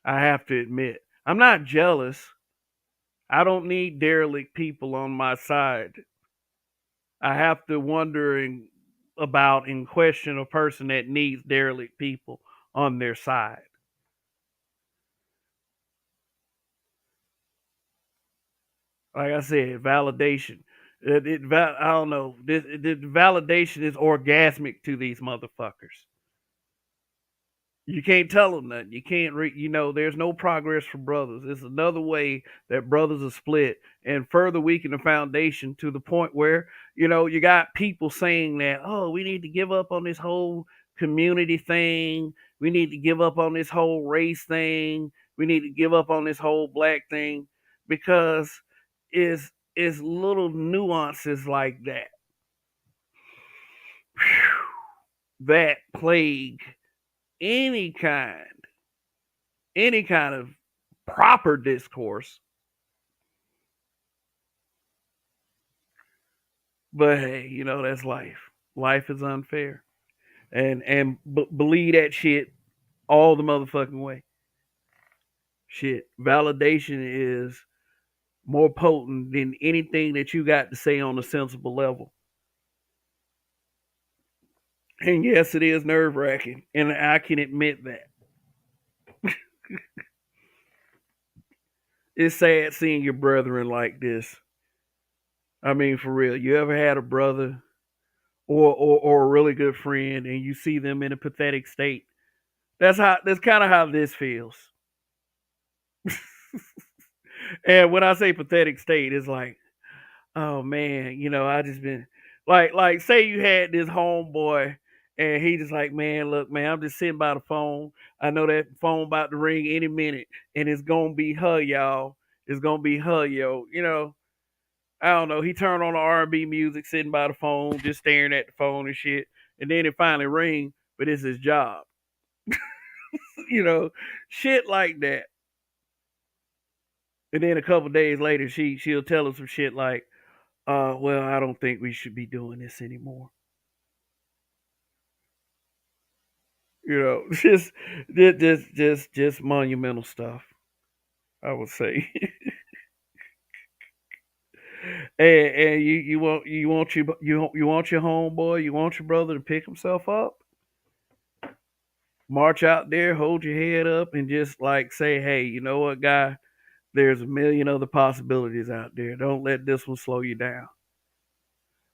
I have to admit, I'm not jealous. I don't need derelict people on my side. I have to wonder about and question a person that needs derelict people on their side. Like I said, validation. I don't know. The validation is orgasmic to these motherfuckers. You can't tell them nothing. You can't there's no progress for brothers. It's another way that brothers are split and further weaken the foundation to the point where, you got people saying that, oh, we need to give up on this whole community thing. We need to give up on this whole race thing. We need to give up on this whole black thing because is little nuances like that that plague any kind any kind of proper discourse. But hey, that's life. Life is unfair, and believe that shit all the motherfucking way. Shit, validation is more potent than anything that you got to say on a sensible level. And yes, it is nerve wracking, and I can admit that. It's sad seeing your brethren like this. I mean, for real. You ever had a brother or a really good friend, and you see them in a pathetic state? That's kind of how this feels. And when I say pathetic state, it's like, oh man, I just been like say you had this homeboy and he just like, man, look, man, I'm just sitting by the phone. I know that phone about to ring any minute, and it's gonna be her, y'all. It's gonna be her, yo. I don't know. He turned on the R&B music, sitting by the phone, just staring at the phone and shit. And then it finally rings, but it's his job. you know, Shit like that. And then a couple days later, she'll tell us some shit like, well, I don't think we should be doing this anymore. Just just monumental stuff, I would say. And you want your homeboy, you want your brother to pick himself up, march out there, hold your head up, and just like say, hey, you know what, guy? There's a million other possibilities out there. Don't let this one slow you down.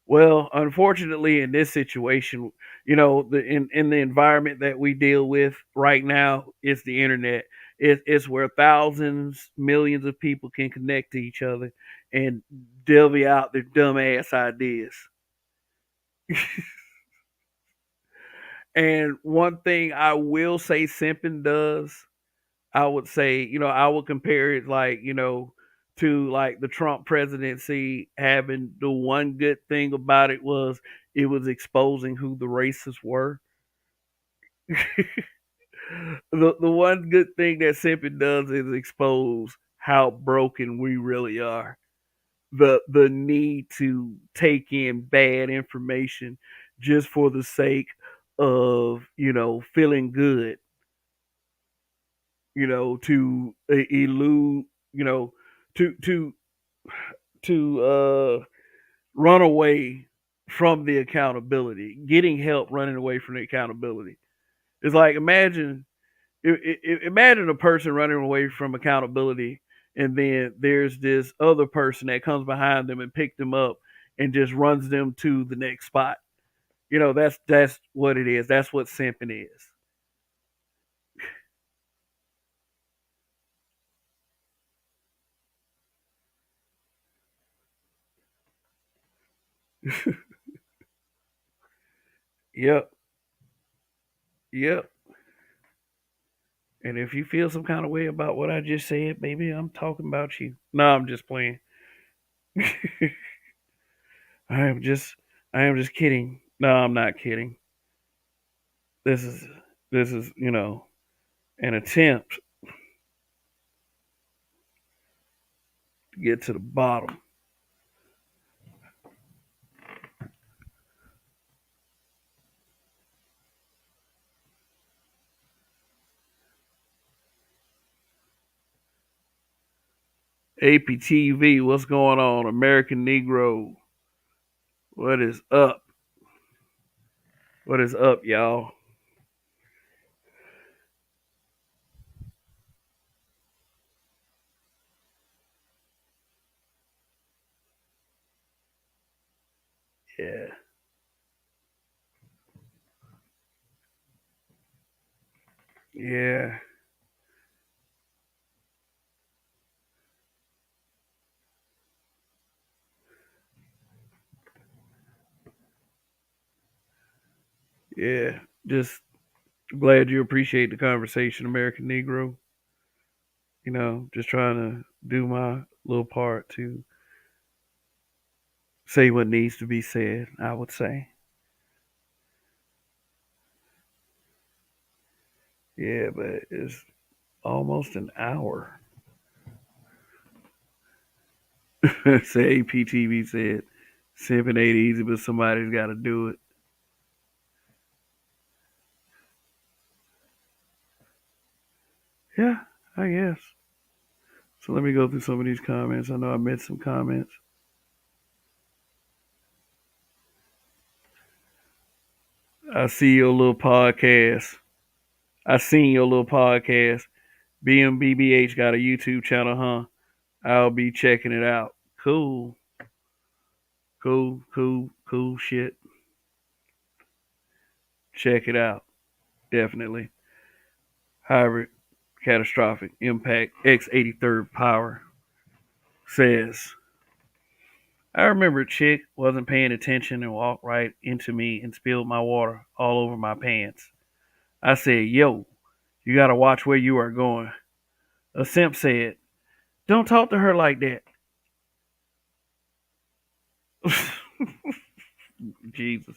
Well, unfortunately, in this situation, in the environment that we deal with right now, it's the internet. It's where thousands, millions of people can connect to each other and divvy out their dumbass ideas. And one thing I will say simping does, I would say, I would compare it like, to like the Trump presidency having the one good thing about it was it was exposing who the racists were. The one good thing that Simping does is expose how broken we really are. The need to take in bad information just for the sake of feeling good, to elude, you know to run away from the accountability, getting help running away from the accountability. It's like imagine a person running away from accountability, and then there's this other person that comes behind them and picks them up and just runs them to the next spot. That's what it is. That's what simping is. Yep, yep. And if you feel some kind of way about what I just said, maybe I'm talking about you. No, I'm just playing. I am just I am just kidding. No, I'm not kidding. This is this is, an attempt to get to the bottom. APTV, what's going on? American Negro, what is up? What is up, y'all? Yeah, yeah, yeah. Just glad you appreciate the conversation, American Negro. Just trying to do my little part to say what needs to be said, I would say. Yeah, but it's almost an hour. Say APTV said, "Simping ain't easy, but somebody's got to do it." Yeah, I guess. So let me go through some of these comments. I know I missed some comments. I see your little podcast. I seen your little podcast. BMBBH got a YouTube channel, huh? I'll be checking it out. Cool, cool, cool, cool shit. Check it out. Definitely. However, catastrophic impact X83rd power says, I remember a chick wasn't paying attention and walked right into me and spilled my water all over my pants. I said, yo, you gotta watch where you are going. A simp said, don't talk to her like that. Jesus.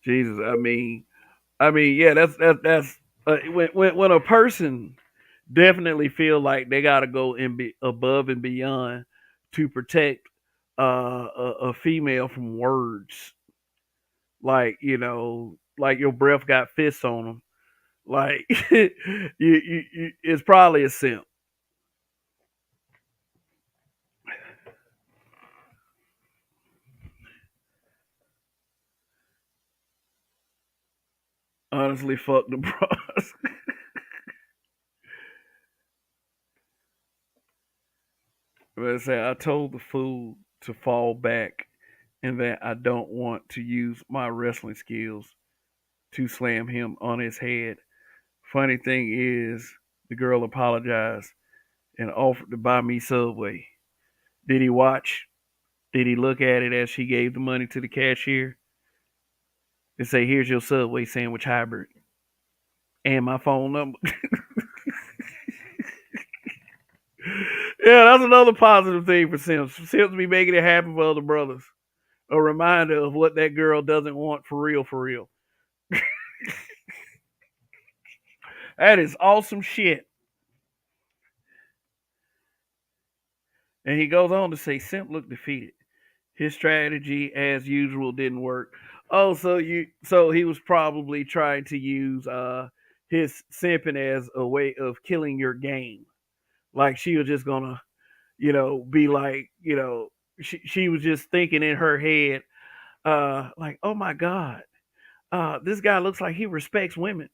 Jesus. Yeah, that's when a person definitely feel like they got to go and be above and beyond to protect a female from words, like like your breath got fists on them, like it's probably a simp. Honestly, fuck the bras. But I say I told the fool to fall back and that I don't want to use my wrestling skills to slam him on his head. Funny thing is, the girl apologized and offered to buy me Subway. Did he watch? Did he look at it as she gave the money to the cashier and say, here's your Subway sandwich hybrid and my phone number? Yeah, that's another positive thing for Sims. Sims be making it happen for other brothers. A reminder of what that girl doesn't want for real, for real. That is awesome shit. And he goes on to say, Simp looked defeated. His strategy, as usual, didn't work. Oh, so he was probably trying to use his simping as a way of killing your game. Like she was just gonna, be like, she was just thinking in her head, like, oh my god, this guy looks like he respects women.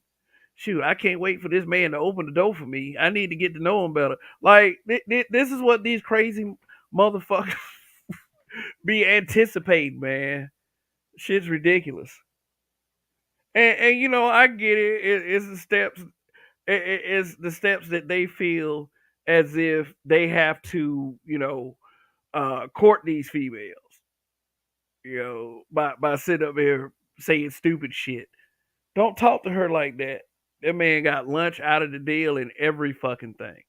Shoot, I can't wait for this man to open the door for me. I need to get to know him better. Like this is what these crazy motherfuckers be anticipating, man. Shit's ridiculous. And I get it. It's the steps. It's the steps that they feel as if they have to, court these females. By sitting up here saying stupid shit. Don't talk to her like that. That man got lunch out of the deal and every fucking thing.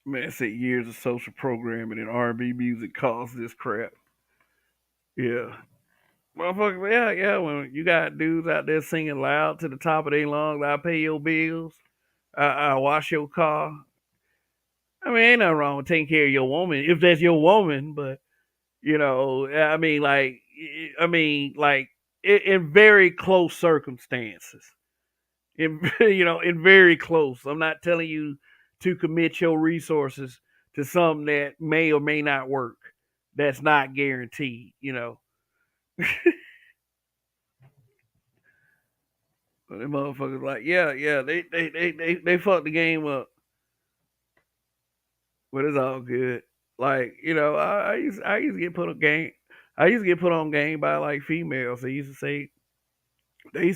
Man said years of social programming and R&B music caused this crap. Yeah. Motherfucker, yeah. When you got dudes out there singing loud to the top of their lungs, I pay your bills, I wash your car. I mean, ain't nothing wrong with taking care of your woman if that's your woman, but like in very close circumstances. In very close. I'm not telling you to commit your resources to something that may or may not work. That's not guaranteed. But them motherfuckers like, yeah, they fucked the game up, but it's all good. Like, I used to get put on game. I used to get put on game by like females. They used to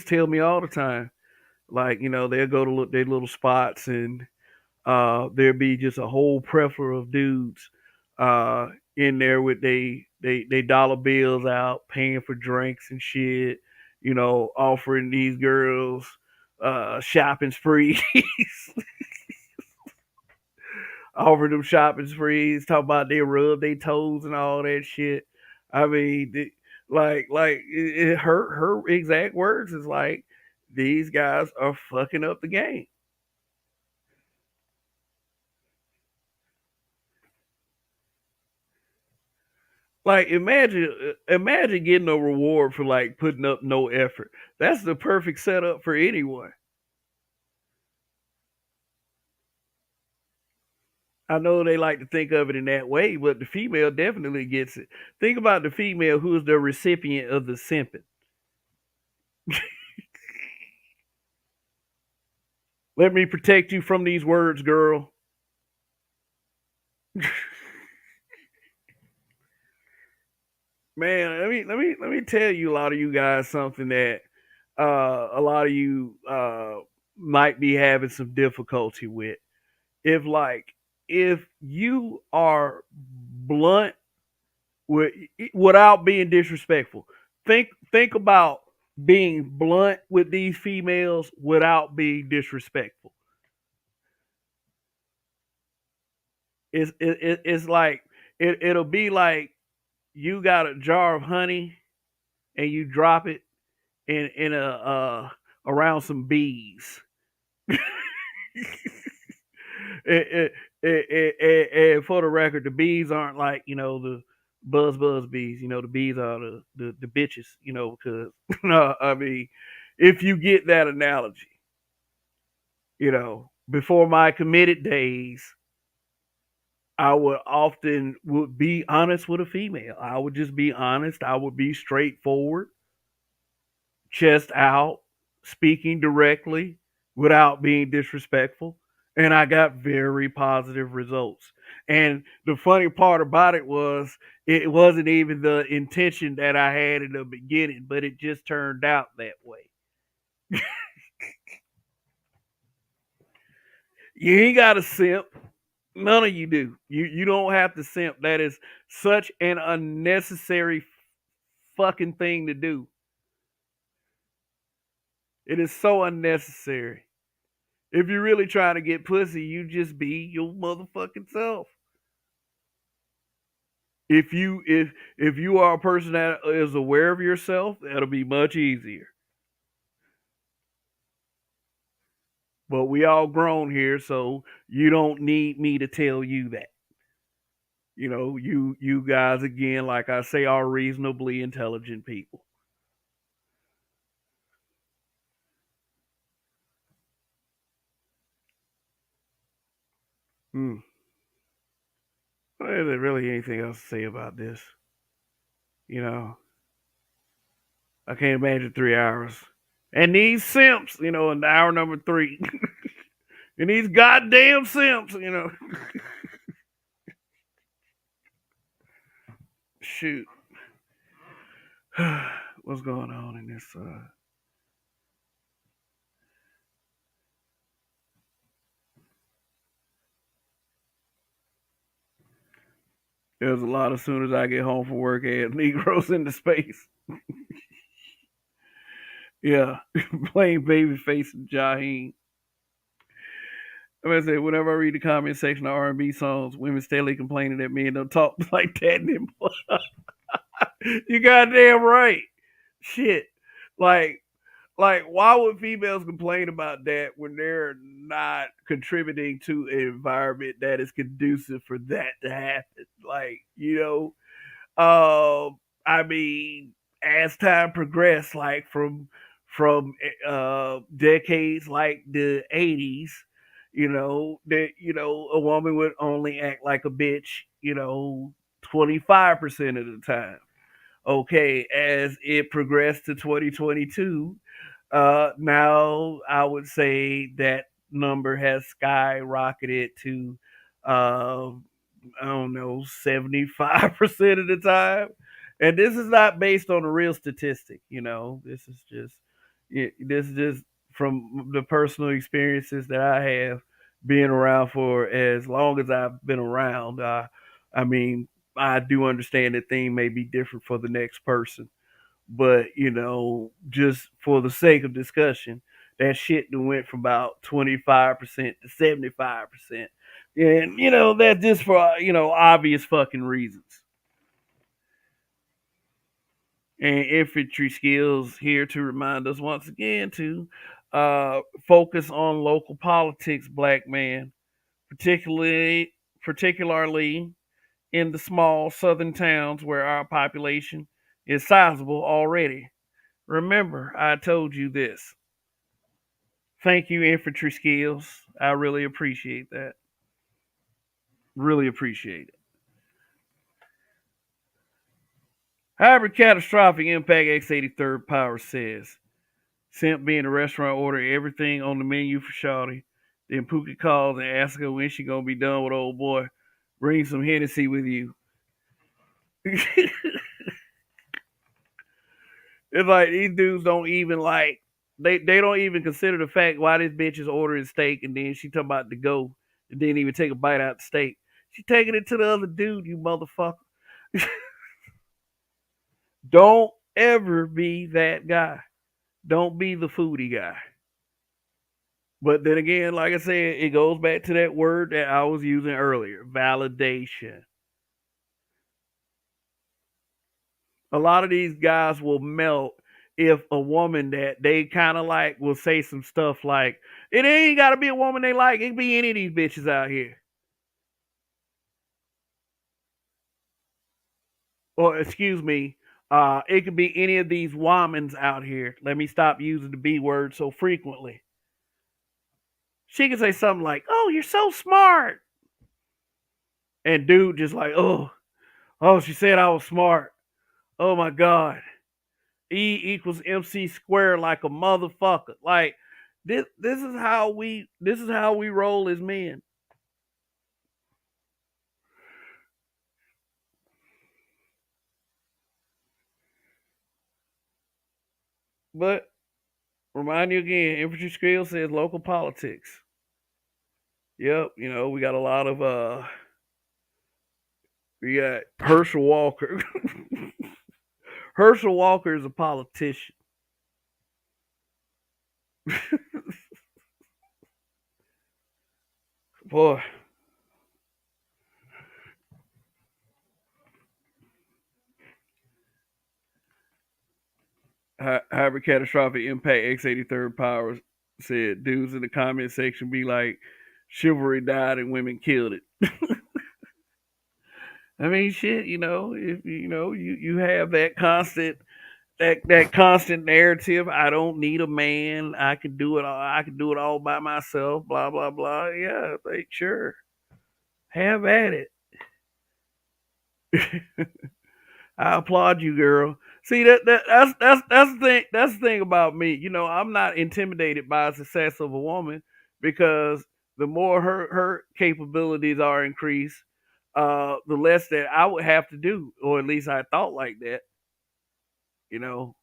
tell me all the time, like, they'll go to look their little spots and there'd be just a whole plethora of dudes in there with they dollar bills out, paying for drinks and shit, offering these girls shopping sprees, offering them shopping sprees, talking about they rub their toes and all that shit. I mean, her exact words is like, these guys are fucking up the game. Like imagine getting a reward for like putting up no effort. That's the perfect setup for anyone. I know they like to think of it in that way, but the female definitely gets it. Think about the female who is the recipient of the simping. Let me protect you from these words, girl. Man, let me tell you a lot of you guys something that a lot of you might be having some difficulty with. If like if you are blunt with, without being disrespectful, think about being blunt with these females without being disrespectful. It's like it'll be like you got a jar of honey and you drop it in a around some bees. And for the record, the bees aren't like the buzz bees. The bees are the bitches. Because no, I mean, if you get that analogy, before my committed days, I would be honest with a female. I would just be honest. I would be straightforward, chest out, speaking directly without being disrespectful. And I got very positive results. And the funny part about it was it wasn't even the intention that I had in the beginning, but it just turned out that way. You ain't got to simp. None of you do. You don't have to simp. That is such an unnecessary fucking thing to do. It is so unnecessary. If you're really trying to get pussy, you just be your motherfucking self. If you are a person that is aware of yourself, that'll be much easier. But we all grown here, so you don't need me to tell you that. You guys again, like I say, are reasonably intelligent people. Hmm. Well, is there really anything else to say about this? You know, I can't imagine 3 hours. And these simps, in hour number three, and these goddamn simps. Shoot, what's going on in this? There's a lot as soon as I get home from work, add Negroes into space. Yeah, playing Babyface and Jaheim. I'm gonna say whenever I read the comment section of R&B songs, women steadily complaining that men don't talk like that anymore. You goddamn right. Shit. Like, why would females complain about that when they're not contributing to an environment that is conducive for that to happen? I mean, as time progressed, like from decades like the '80s, that a woman would only act like a bitch, 25% of the time. Okay, as it progressed to 2022, now I would say that number has skyrocketed to uh, I don't know, 75% of the time. And this is not based on a real statistic, this is just from the personal experiences that I have being around for as long as I've been around. I mean, I do understand that things may be different for the next person, but just for the sake of discussion, that shit that went from about 25% to 75%. And that's just for obvious fucking reasons. And infantry skills here to remind us once again to focus on local politics, black man, particularly in the small southern towns where our population is sizable already. Remember, I told you this. Thank you, infantry skills. I really appreciate that. Really appreciate it. However, catastrophic impact X83rd Power says. Simp being a restaurant order everything on the menu for Shawty. Then Pookie calls and asks her when she gonna be done with old boy. Bring some Hennessy with you. It's like these dudes don't even like they don't even consider the fact why this bitch is ordering steak and then she talking about to go and didn't even take a bite out of the steak. She taking it to the other dude, you motherfucker. Don't ever be that guy. Don't be the foodie guy. But then again, like I said, it goes back to that word that I was using earlier, validation. A lot of these guys will melt if a woman that they kind of like will say some stuff like, it ain't got to be a woman they like. It can be any of these bitches out here. Or, excuse me, it could be any of these womans out here. Let me stop using the B word so frequently. She can say something like, oh, you're so smart. And dude just like, oh, she said I was smart. Oh my God. E equals MC squared like a motherfucker. Like this is how we roll as men. But remind you again, infantry skill says local politics. Yep, we got a lot of we got Herschel Walker. Herschel Walker is a politician. Boy, however catastrophic impact X-83 powers said, dudes in the comment section be like, chivalry died and women killed it. I mean, shit, if you have that constant narrative. I don't need a man. I can do it all. I can do it all by myself. Blah blah blah. Yeah, like, sure, have at it. I applaud you, girl. See that's the thing. That's the thing about me. I'm not intimidated by the success of a woman because the more her capabilities are increased, the less that I would have to do, or at least I thought like that. You know,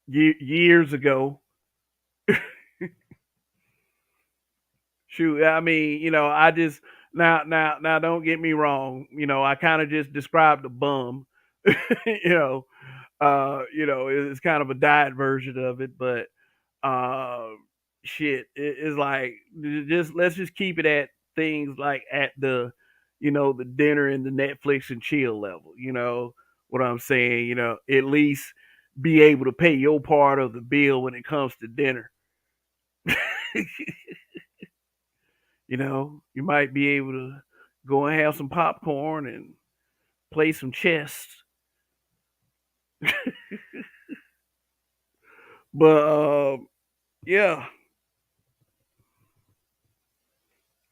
years ago. Shoot, I mean, I just now don't get me wrong. I kind of just described a bum. you know, it's kind of a diet version of it, but uh, shit, it's like just let's just keep it at things like at the dinner and the Netflix and chill level. You know what I'm saying? At least be able to pay your part of the bill when it comes to dinner. You might be able to go and have some popcorn and play some chess. But yeah,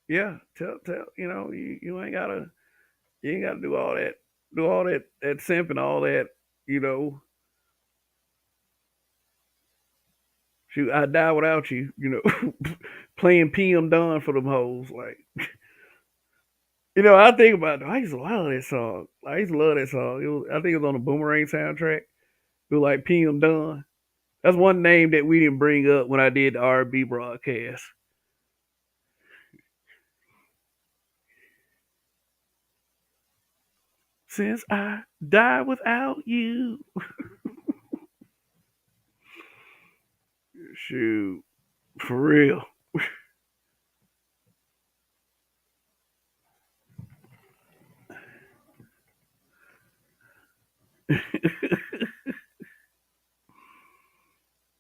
yeah. Tell you ain't gotta do all that simp and all that. You know, shoot, I die without you. Playing PM Dawn for them hoes. Like, I think about it. I used to love that song. I used to love that song. I think it was on the Boomerang soundtrack. It was like PM Dawn. That's one name that we didn't bring up when I did the R&B broadcast. Since I die without you. Shoot, for real.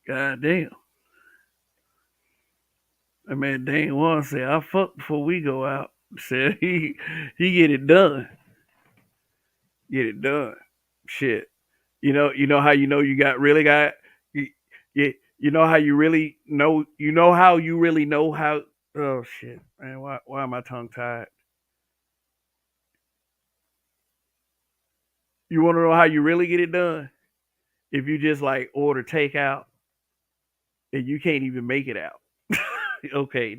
God damn. That man Dane One said, I fuck before we go out. Said he get it done. Get it done. Shit. You know how you got you, you know how you really know how. Oh shit, man, why am I tongue tied? You want to know how you really get it done? If you just like order takeout and you can't even make it out. Okay,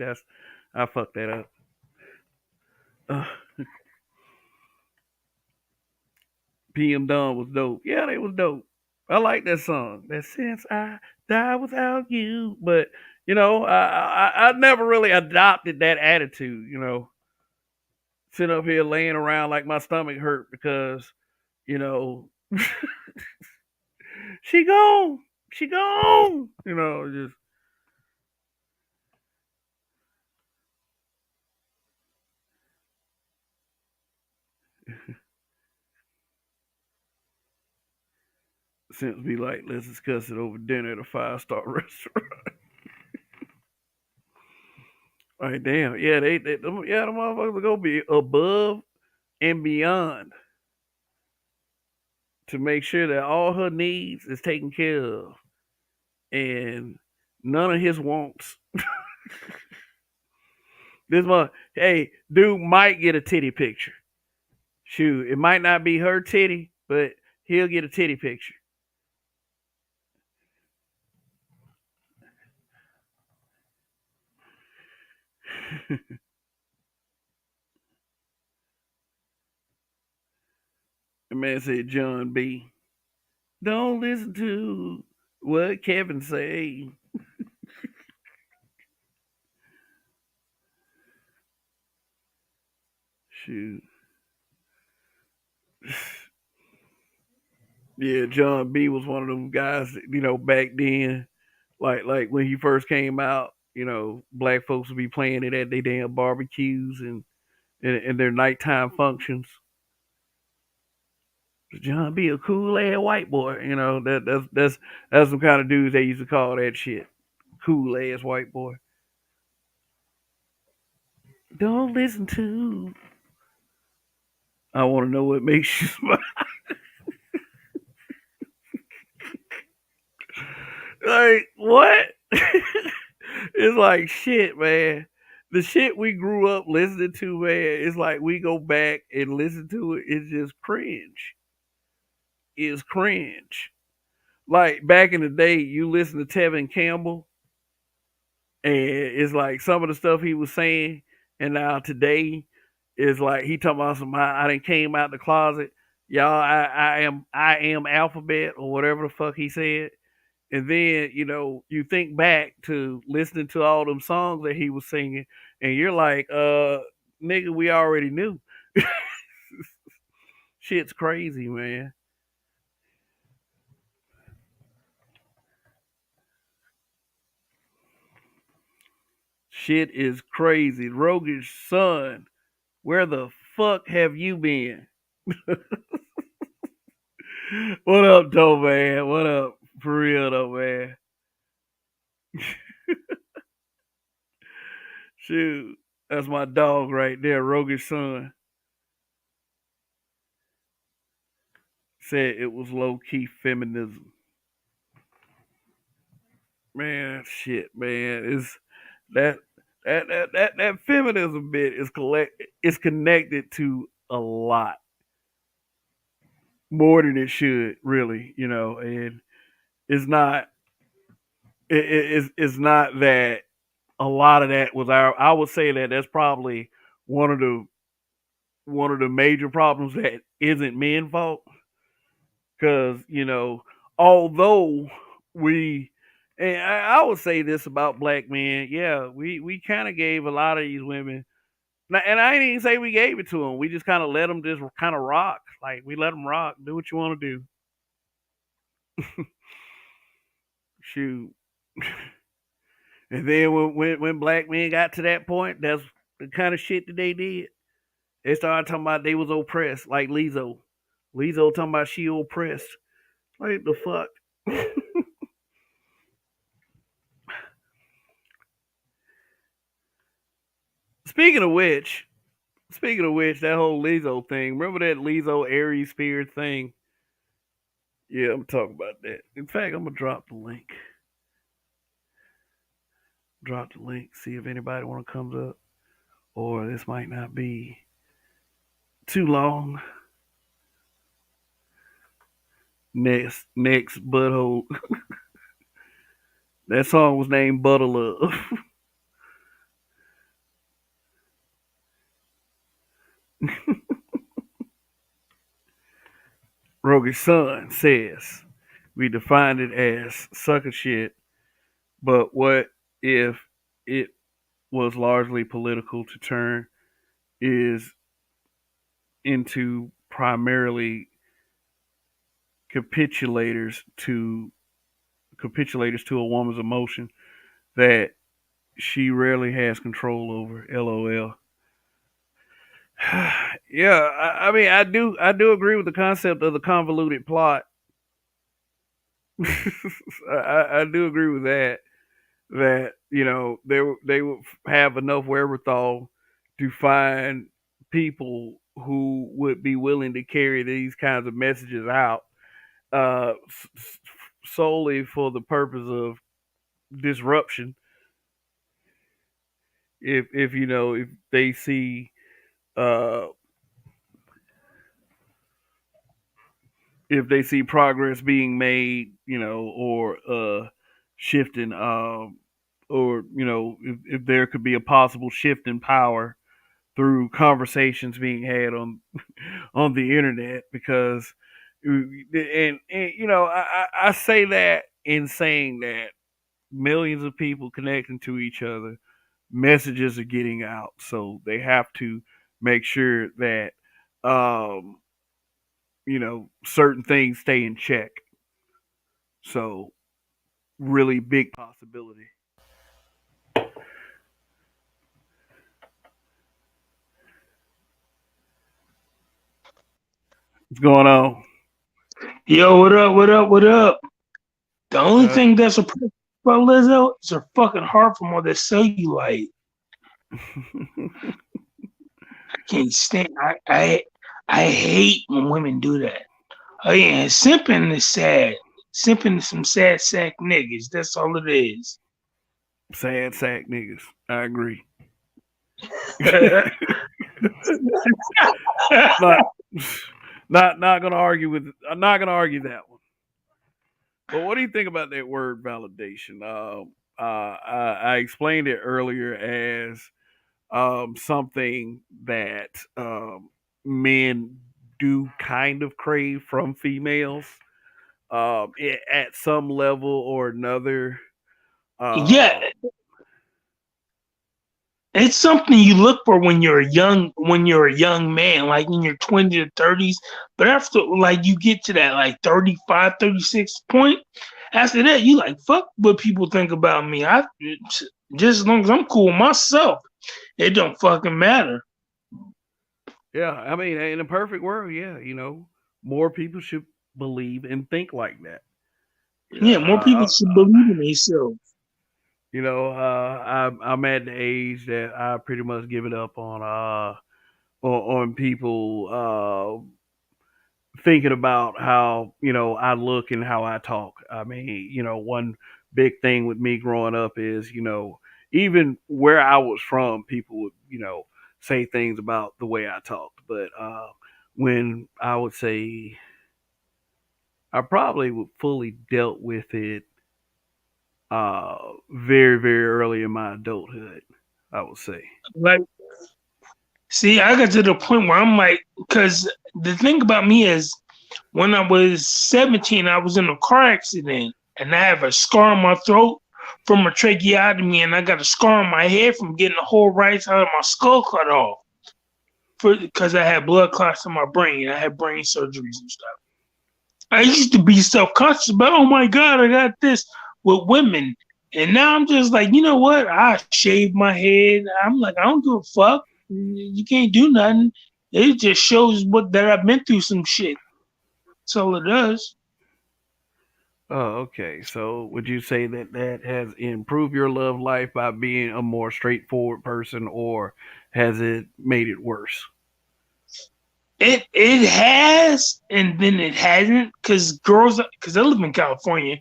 I fucked that up. Uh, PM Dawn was dope. Yeah, they was dope. I like that song. That since I die without you, but I never really adopted that attitude. Sitting up here laying around like my stomach hurt because you know she gone, she gone. Just since be like, let's discuss it over dinner at a 5-star restaurant. Like, damn, yeah, the motherfuckers are gonna be above and beyond to make sure that all her needs is taken care of and none of his wants. This one, hey, dude might get a titty picture. Shoot, it might not be her titty, but he'll get a titty picture. The man said, John B. Don't listen to what Kevin say. Shoot. Yeah, John B was one of them guys, back then, like when he first came out, black folks would be playing it at their damn barbecues and their nighttime functions. John B, a cool ass white boy, that's some kind of dudes they used to call that shit. Cool ass white boy. Don't listen to. I want to know what makes you smile. Like what? It's like shit, man. The shit we grew up listening to, man, it's like we go back and listen to it. It's just cringe. It's cringe. Like back in the day, you listen to Tevin Campbell, and it's like some of the stuff he was saying, and now today is like he talking about some I done came out the closet. Y'all, I am alphabet or whatever the fuck he said. And then, you think back to listening to all them songs that he was singing, and you're like, nigga, we already knew. Shit's crazy, man. Shit is crazy. Roguish son, where the fuck have you been? What up, though, man? What up? For real, though, man. Shoot. That's my dog right there, Roguish son. Said it was low key feminism. Man, shit, man. It's that that feminism bit is connected to a lot more than it should, really, and it's not it's not that a lot of that was our. I would say that that's probably one of the one of the major problems that isn't men's fault because although we and I would say this about black men, yeah, we kind of gave a lot of these women. And I ain't even say we gave it to them. We just kind of let them just kind of rock. Like we let them rock. Do what you want to do. Shoot. And then when black men got to that point, that's the kind of shit that they did. They started talking about they was oppressed, like Lizzo. Lizzo talking about she oppressed. Like the fuck. Speaking of which, that whole Lizzo thing. Remember that Lizzo Aries Spears thing? Yeah, I'm talking about that. In fact, I'm gonna drop the link. Drop the link. See if anybody want to comes up, or this might not be too long. Next butthole. That song was named Butter Love. Rogue's son says we defined it as sucker shit, but what if it was largely political to turn is into primarily capitulators to capitulators to a woman's emotion that she rarely has control over. LOL. Yeah, I mean, I do agree with the concept of the convoluted plot. I do agree with that. That they would have enough wherewithal to find people who would be willing to carry these kinds of messages out solely for the purpose of disruption. If they see uh, progress being made, or shifting, or if there could be a possible shift in power through conversations being had on the internet, because and I say that in saying that millions of people connecting to each other, messages are getting out, so they have to make sure that um, certain things stay in check. So really big possibility. What's going on? Yo, what up? What up? What up? The only Uh, thing that's a problem about Lizzo is her fucking heart from all that cellulite. I can't stand. I hate when women do that. Oh yeah, and simping is sad. Simping is some sad sack niggas. That's all it is. Sad sack niggas. I agree. not not gonna argue with. I'm not gonna argue that one. But what do you think about that word validation? I explained it earlier as something that men do kind of crave from females at some level or another. Yeah, Uh, it's something you look for when you're a young man, like in your 20s or 30s. But after like you get to that like 35, 36 point, after that you like fuck what people think about me. I just as long as I'm cool with myself, it don't fucking matter. yeah, I mean, in a perfect world, yeah, more people should believe and think like that. You know, Yeah, more people should believe in themselves. I'm at the age that I pretty much give it up on people thinking about how I look and how I talk. I mean, one big thing with me growing up is even where I was from, people would say things about the way I talked, but when I would say I probably would fully dealt with it very very early in my adulthood, I would say. Like, see, I got to the point where I'm like, because the thing about me is, when I was 17, I was in a car accident, and I have a scar on my throat from a tracheotomy, and I got a scar on my head from getting the whole right side of my skull cut off for because I had blood clots in my brain. I had brain surgeries and stuff. I used to be self conscious about, oh my god, I got this with women, and now I'm just like, you know what? I shave my head. I'm like, I don't give a fuck. You can't do nothing. It just shows what that I've been through some shit. That's all it does. Oh, okay. So would you say that that has improved your love life by being a more straightforward person, or has it made it worse? It has, and then it hasn't, because I live in California,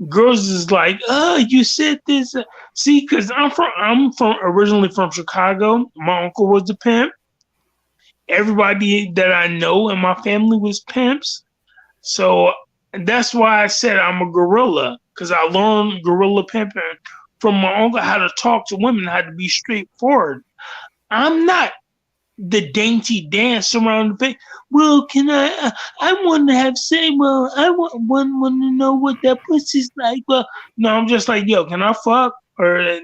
girls is like, oh, you said this. See, because I'm from originally from Chicago. My uncle was a pimp. Everybody that I know in my family was pimps. So that's why I said I'm a gorilla, because I learned gorilla pimping from my uncle, how to talk to women, how to be straightforward. I'm not the dainty dance around the face. Well, can I? I want to have say. Well, I want to know what that pussy's like. Well, no, I'm just like, yo, can I fuck? Or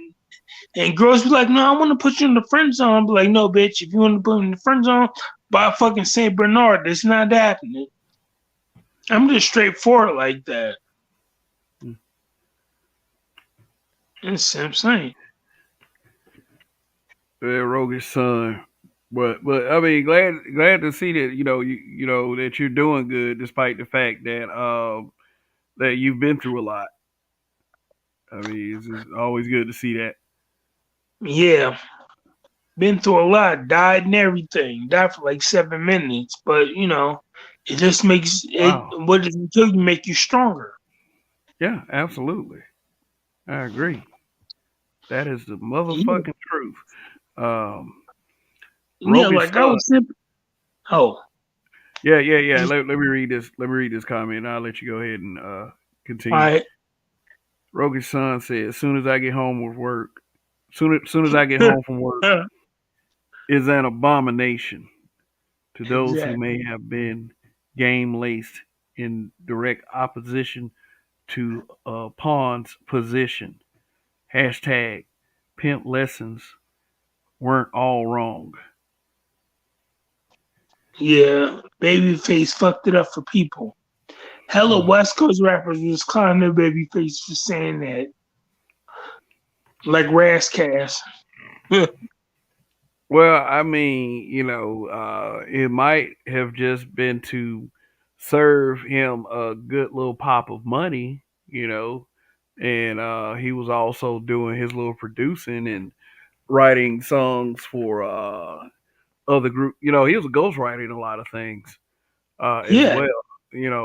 and girls be like, no, I want to put you in the friend zone. I'm like, no, bitch, if you want to put me in the friend zone, buy fucking Saint Bernard. It's not happening. I'm just straightforward like that. Hmm. It's the same. Yeah, roguish son. But I mean, glad to see that that you're doing good despite the fact that that you've been through a lot. I mean, it's always good to see that. Yeah, been through a lot, died and everything. Died for like 7 minutes, but it just makes it. Wow. What does it kill you? Make you stronger. Yeah, absolutely. I agree. That is the Yeah, motherfucking truth. Um, yeah. roguish Like I son. was simple. Oh, Yeah. Let me read this. Let me read this comment. And I'll let you go ahead and continue. I. Roguish son said, "As soon as I get home with work, soon as I get home from work, is an abomination to those who Exactly. may have been game laced in direct opposition to a pawn's position. Hashtag pimp lessons weren't all wrong." Yeah, Babyface fucked it up for people. Hella Mm. West Coast rappers was clowning their Babyface for saying that, like Razzcast. Well, I mean, it might have just been to serve him a good little pop of money, and he was also doing his little producing and writing songs for other group. He was a ghostwriter in a lot of things as Yeah, well.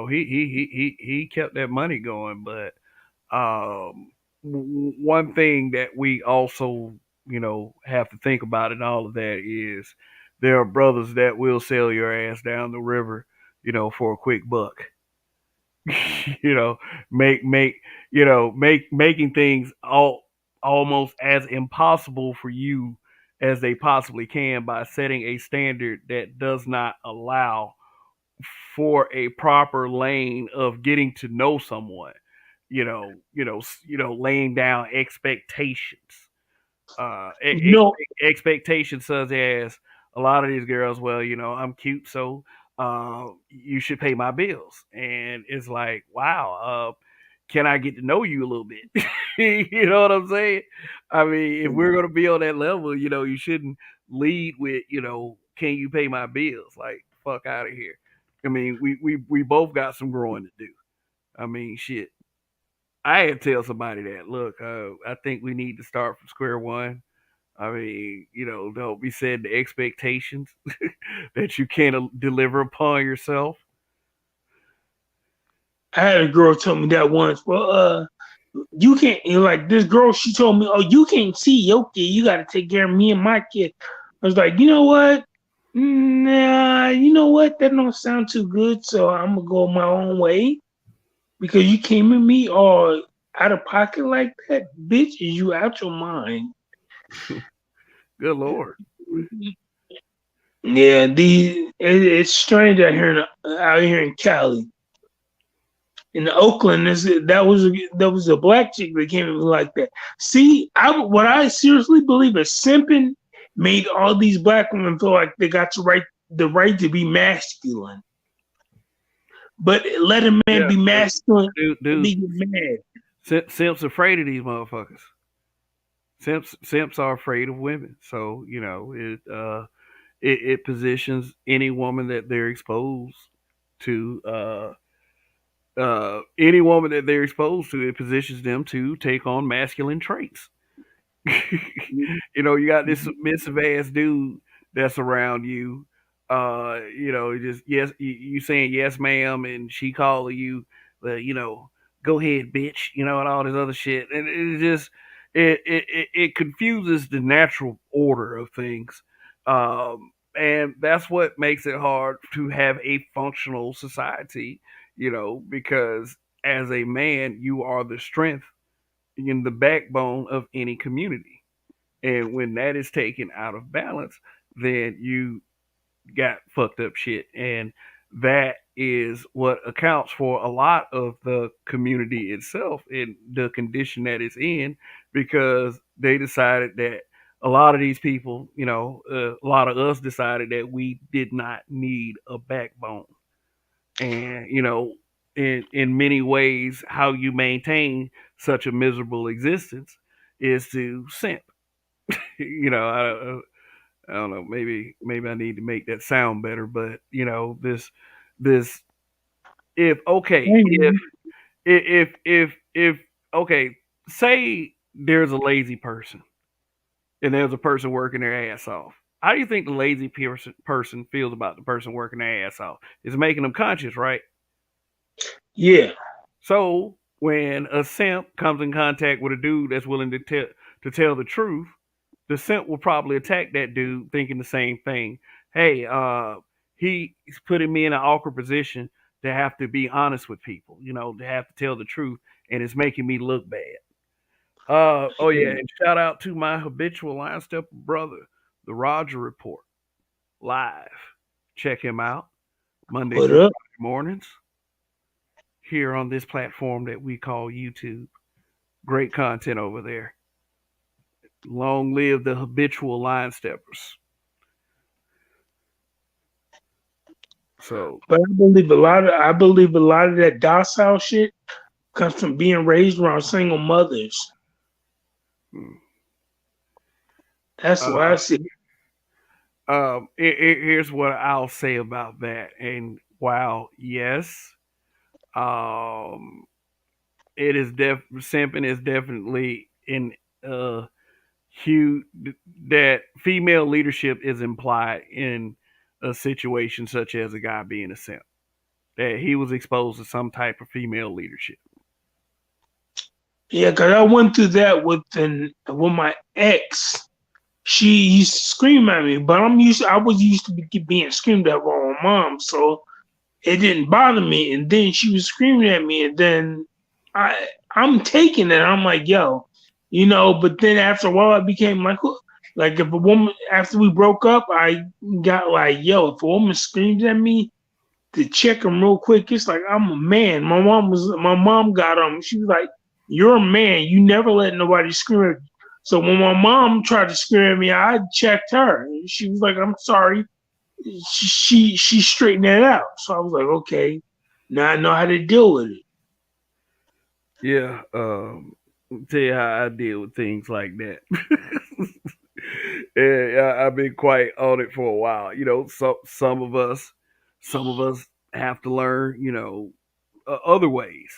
He kept that money going, but one thing that we also, have to think about in all of that is there are brothers that will sell your ass down the river, for a quick buck. you know, make making things almost as impossible for you as they possibly can by setting a standard that does not allow for a proper lane of getting to know someone. Laying down expectations. you know, Expectations such as a lot of these girls. Well, I'm cute, so you should pay my bills, and it's like, wow, can I get to know you a little bit? You know what I'm saying? I mean, if we're gonna be on that level, you shouldn't lead with, can you pay my bills? Like, fuck out of here. I mean, we both got some growing to do. I mean, shit. I had to tell somebody that, look, I think we need to start from square one. I mean, don't be setting the expectations that you can't deliver upon yourself. I had a girl tell me that once. Well, you can't like this girl. She told me, "Oh, you can't see your kid. You got to take care of me and my kid." I was like, you know what? Nah, you know what? That don't sound too good. So I'm gonna go my own way because you came at me all out of pocket like that, bitch. Is you out your mind? Good lord. Yeah, it's strange out here in Cali. In Oakland, that was a black chick that came at me like that. See, what I seriously believe is simping made all these black women feel like they got the right to be masculine, but let a man Yeah, be masculine and dude, they get mad. simps afraid of these motherfuckers. Simps are afraid of women, so it positions any woman that they're exposed to. Any woman that they're exposed to, it positions them to take on masculine traits. You got this submissive ass dude that's around you. Just yes, you saying yes, ma'am, and she calling you, well, go ahead, bitch, and all this other shit, and it just it confuses the natural order of things, and that's what makes it hard to have a functional society, because as a man, you are the strength in the backbone of any community. And when that is taken out of balance, then you got fucked up shit. And that is what accounts for a lot of the community itself and the condition that it's in, because they decided that a lot of these people, a lot of us decided that we did not need a backbone. And, in many ways, how you maintain such a miserable existence is to simp. you know, I don't know. Maybe I need to make that sound better. But this if okay if okay, say there's a lazy person and there's a person working their ass off. How do you think the lazy person feels about the person working their ass off? It's making them conscious, right? Yeah, So when a simp comes in contact with a dude that's willing to tell the truth, the simp will probably attack that dude thinking the same thing. Hey, he's putting me in an awkward position to have to be honest with people, to have to tell the truth, and it's making me look bad. Oh yeah, and shout out to my habitual line stepper brother, the Roger Report, live. Check him out Monday what through up? Friday mornings here on this platform that we call YouTube. Great content over there. Long live the habitual line steppers. So, But I believe a lot of that docile shit comes from being raised around single mothers. mm, That's what I uh, see. here's what I'll say about that. And while yes, um, it is simping is definitely in huge that female leadership is implied in a situation such as a guy being a simp. That he was exposed to some type of female leadership. Yeah, because I went through that with my ex. She used to scream at me, but I was used to being screamed at by my mom, so it didn't bother me. And then she was screaming at me, and then I'm taking it. I'm like, yo, you know. But then after a while, I became like if a woman after we broke up, I got like, yo, if a woman screams at me, to check them real quick. It's like I'm a man. My mom got on. She was like, "You're a man. You never let nobody scream at you." So when my mom tried to scream at me, I checked her. She was like, "I'm sorry." She straightened that out. So I was like, "Okay, now I know how to deal with it." Yeah, tell you how I deal with things like that. Yeah, I've been quite on it for a while. You know, some of us have to learn. You know, other ways.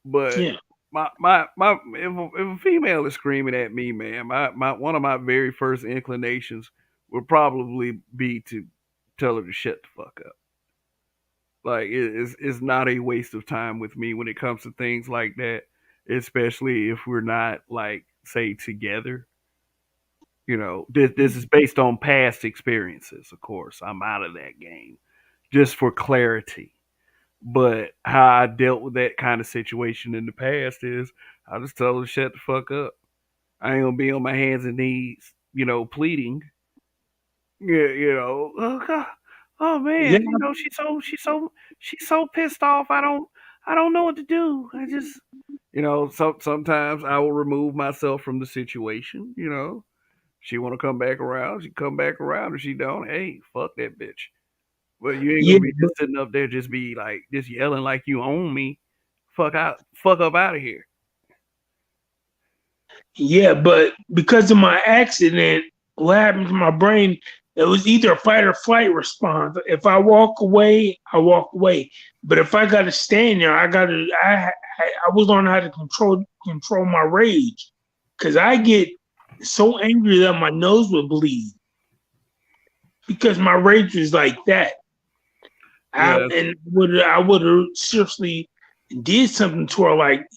But Yeah, if a female is screaming at me, man, my one of my very first inclinations would probably be to tell her to shut the fuck up. Like it's not a waste of time with me when it comes to things like that, especially if we're not like say together. You know, this is based on past experiences. Of course, I'm out of that game just for clarity. But how I dealt with that kind of situation in the past is I just tell her to shut the fuck up. I ain't gonna be on my hands and knees, you know, pleading. Yeah, you know, oh god, oh yeah, man, you know, she's so pissed off. I don't know what to do. I just, you know, sometimes I will remove myself from the situation. You know, she want to come back around, she come back around. If she don't, hey, fuck that bitch. But you ain't yeah. gonna be just sitting up there, just be like, just yelling like you own me. Fuck up out of here. Yeah, but because of my accident, what happened to my brain? It was either a fight or flight response. If I walk away, I walk away. But if I got to stand there, I was learning how to control my rage, because I get so angry that my nose would bleed because my rage was like that. Yeah, I would have seriously did something to her, like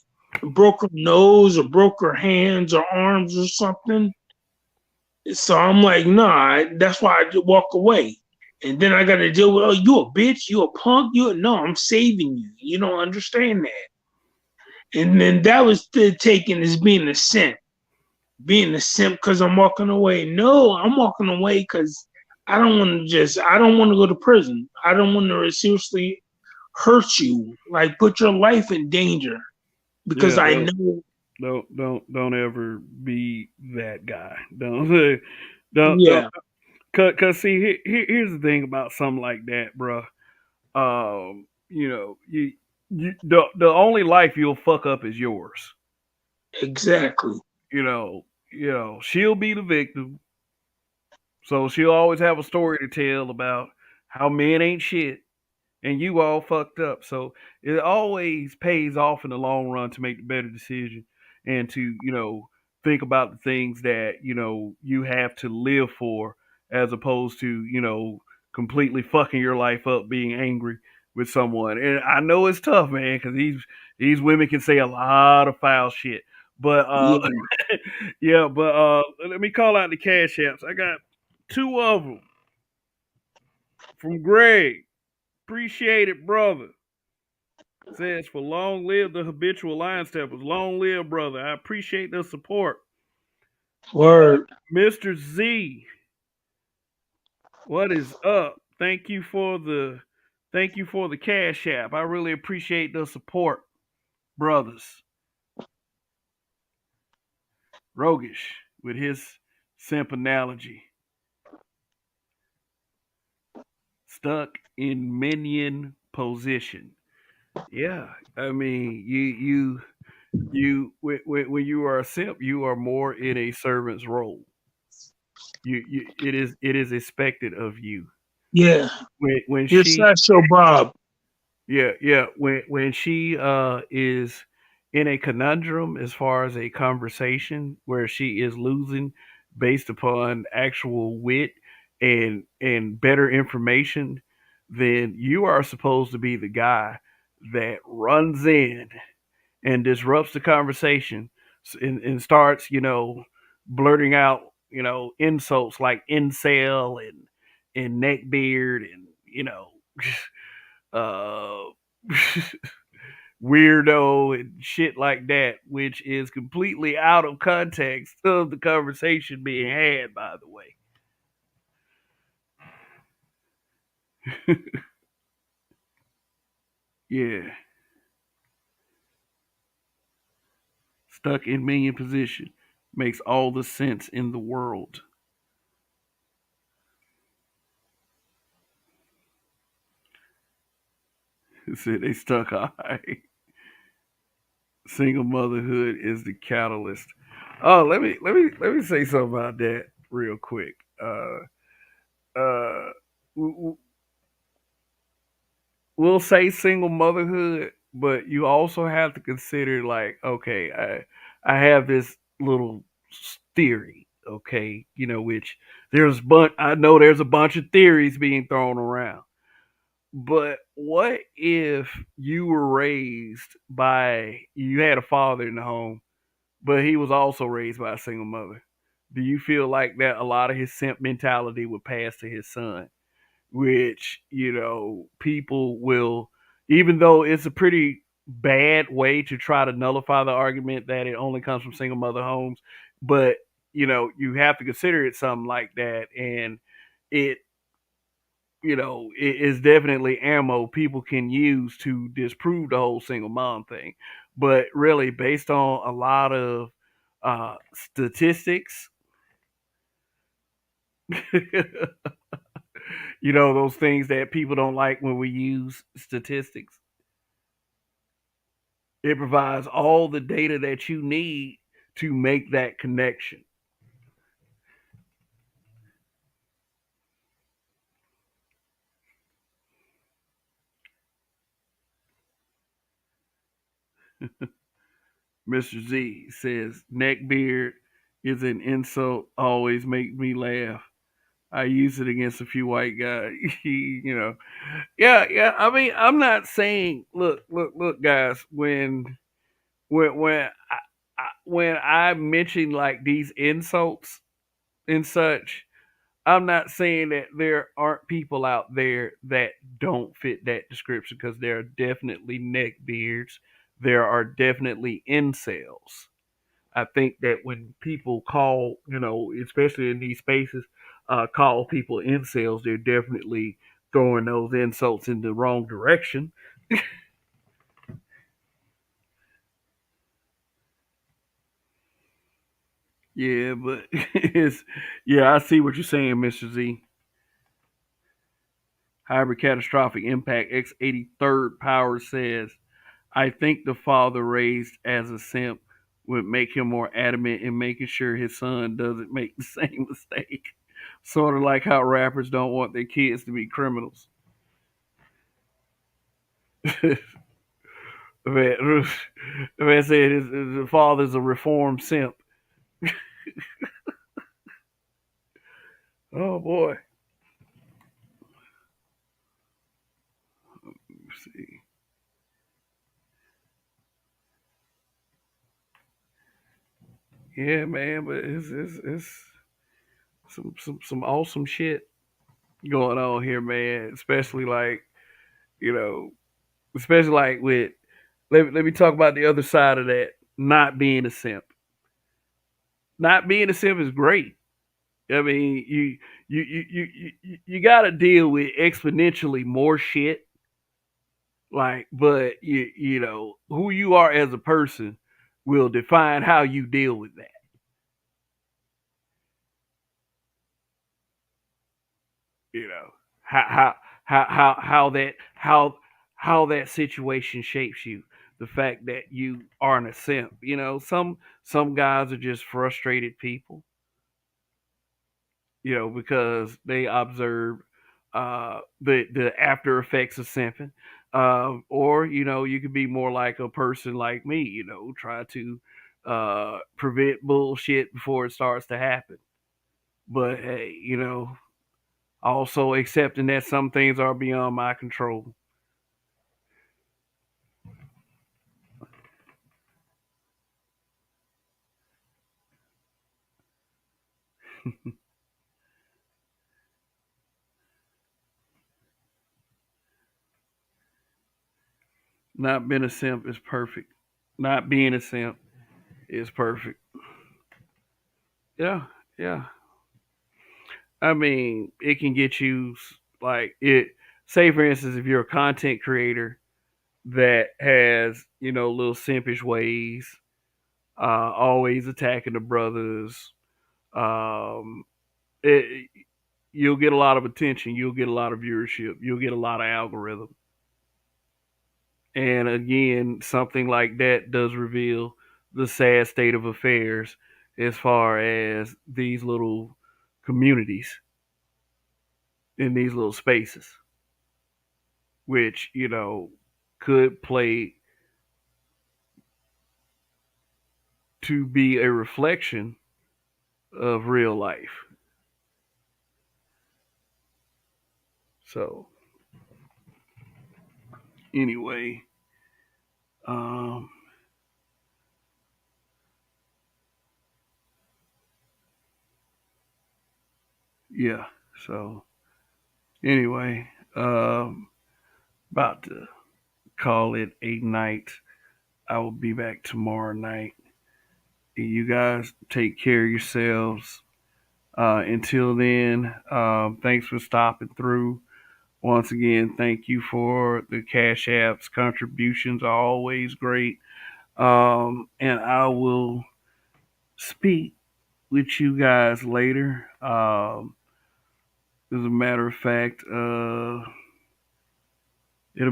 broke her nose or broke her hands or arms or something. So I'm like, nah, that's why I just walk away. And then I got to deal with, oh, you a bitch, you a punk, no, I'm saving you. You don't understand that. And then that was taken as being a simp because I'm walking away. No, I'm walking away because I don't want to go to prison. I don't want to seriously hurt you, like put your life in danger because yeah. I know, Don't ever be that guy. Don't don't. yeah, Cause see, here's the thing about something like that, bro. You know, the only life you'll fuck up is yours. exactly. You know, she'll be the victim, so she'll always have a story to tell about how men ain't shit and you all fucked up. So it always pays off in the long run to make the better decision and to, you know, think about the things that, you know, you have to live for as opposed to, you know, completely fucking your life up being angry with someone. And I know it's tough, man, because these women can say a lot of foul shit. But Yeah, yeah, but let me call out the cash apps. I got two of them from Greg. Appreciate it, brother. Says for long live the habitual line steppers. Long live, brother. I appreciate the support. word. Mr. Z, what is up? Thank you for the cash app. I really appreciate the support, brothers. Rogish with his simp analogy. stuck in minion position. Yeah, I mean, you when you are a simp, you are more in a servant's role. It is expected of you. Yeah. When You're she Sideshow Bob. yeah, when she is in a conundrum as far as a conversation where she is losing based upon actual wit and better information, then you are supposed to be the guy that runs in and disrupts the conversation and starts, blurting out, insults like incel and neckbeard and, uh, weirdo and shit like that, which is completely out of context of the conversation being had, by the way. Yeah, stuck in minion position makes all the sense in the world. Said they stuck high. Single motherhood is the catalyst. Oh, let me say something about that real quick. Uh, we'll say single motherhood, but you also have to consider like, okay, I have this little theory, okay, which I know there's a bunch of theories being thrown around. But what if you had a father in the home, but he was also raised by a single mother? Do you feel like that a lot of his simp mentality would pass to his son? Which, people will, even though it's a pretty bad way to try to nullify the argument that it only comes from single mother homes, but, you have to consider it something like that. And it, it is definitely ammo people can use to disprove the whole single mom thing. But really, based on a lot of statistics, those things that people don't like when we use statistics, it provides all the data that you need to make that connection. Mr. Z says, neckbeard is an insult, always make me laugh. I use it against a few white guys. Yeah, yeah. I mean, I'm not saying. Look, guys. When I mention like these insults and such, I'm not saying that there aren't people out there that don't fit that description, because there are definitely neckbeards. There are definitely incels. I think that when people call, especially in these spaces, call people incels, they're definitely throwing those insults in the wrong direction. Yeah, but yeah, I see what you're saying, Mr. Z. Hybrid catastrophic impact X83rd power says, I think the father raised as a simp would make him more adamant in making sure his son doesn't make the same mistake. Sort of like how rappers don't want their kids to be criminals. Man, man said his father's a reformed simp. Oh boy. Let's see. Yeah, man, but it's some awesome shit going on here, man. You know, especially like with let me talk about the other side of that. Not being a simp. Not being a simp is great. I mean, you got to deal with exponentially more shit. Like, but who you are as a person will define how you deal with that. You know how how that situation shapes you. The fact that you aren't a simp. Some guys are just frustrated people, because they observe the after effects of simping. Or you could be more like a person like me. Try to prevent bullshit before it starts to happen. But hey, also accepting that some things are beyond my control. Not being a simp is perfect. Not being a simp is perfect. Yeah, yeah. I mean, it can get you like it. Say, for instance, if you're a content creator that has little simpish ways, always attacking the brothers, um, it, you'll get a lot of attention. You'll get a lot of viewership. You'll get a lot of algorithm. And again, something like that does reveal the sad state of affairs as far as these little communities in these little spaces, which, could play to be a reflection of real life. So, anyway, um, yeah. So, anyway, about to call it a night. I will be back tomorrow night. You guys take care of yourselves. Until then, thanks for stopping through. Once again, thank you for the Cash Apps. Contributions are always great. And I will speak with you guys later. As a matter of fact, it'll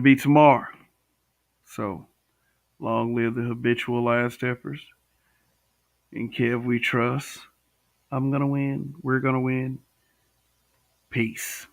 be tomorrow. So, long live the habitual line steppers. In Kev, we trust. I'm going to win. We're going to win. Peace.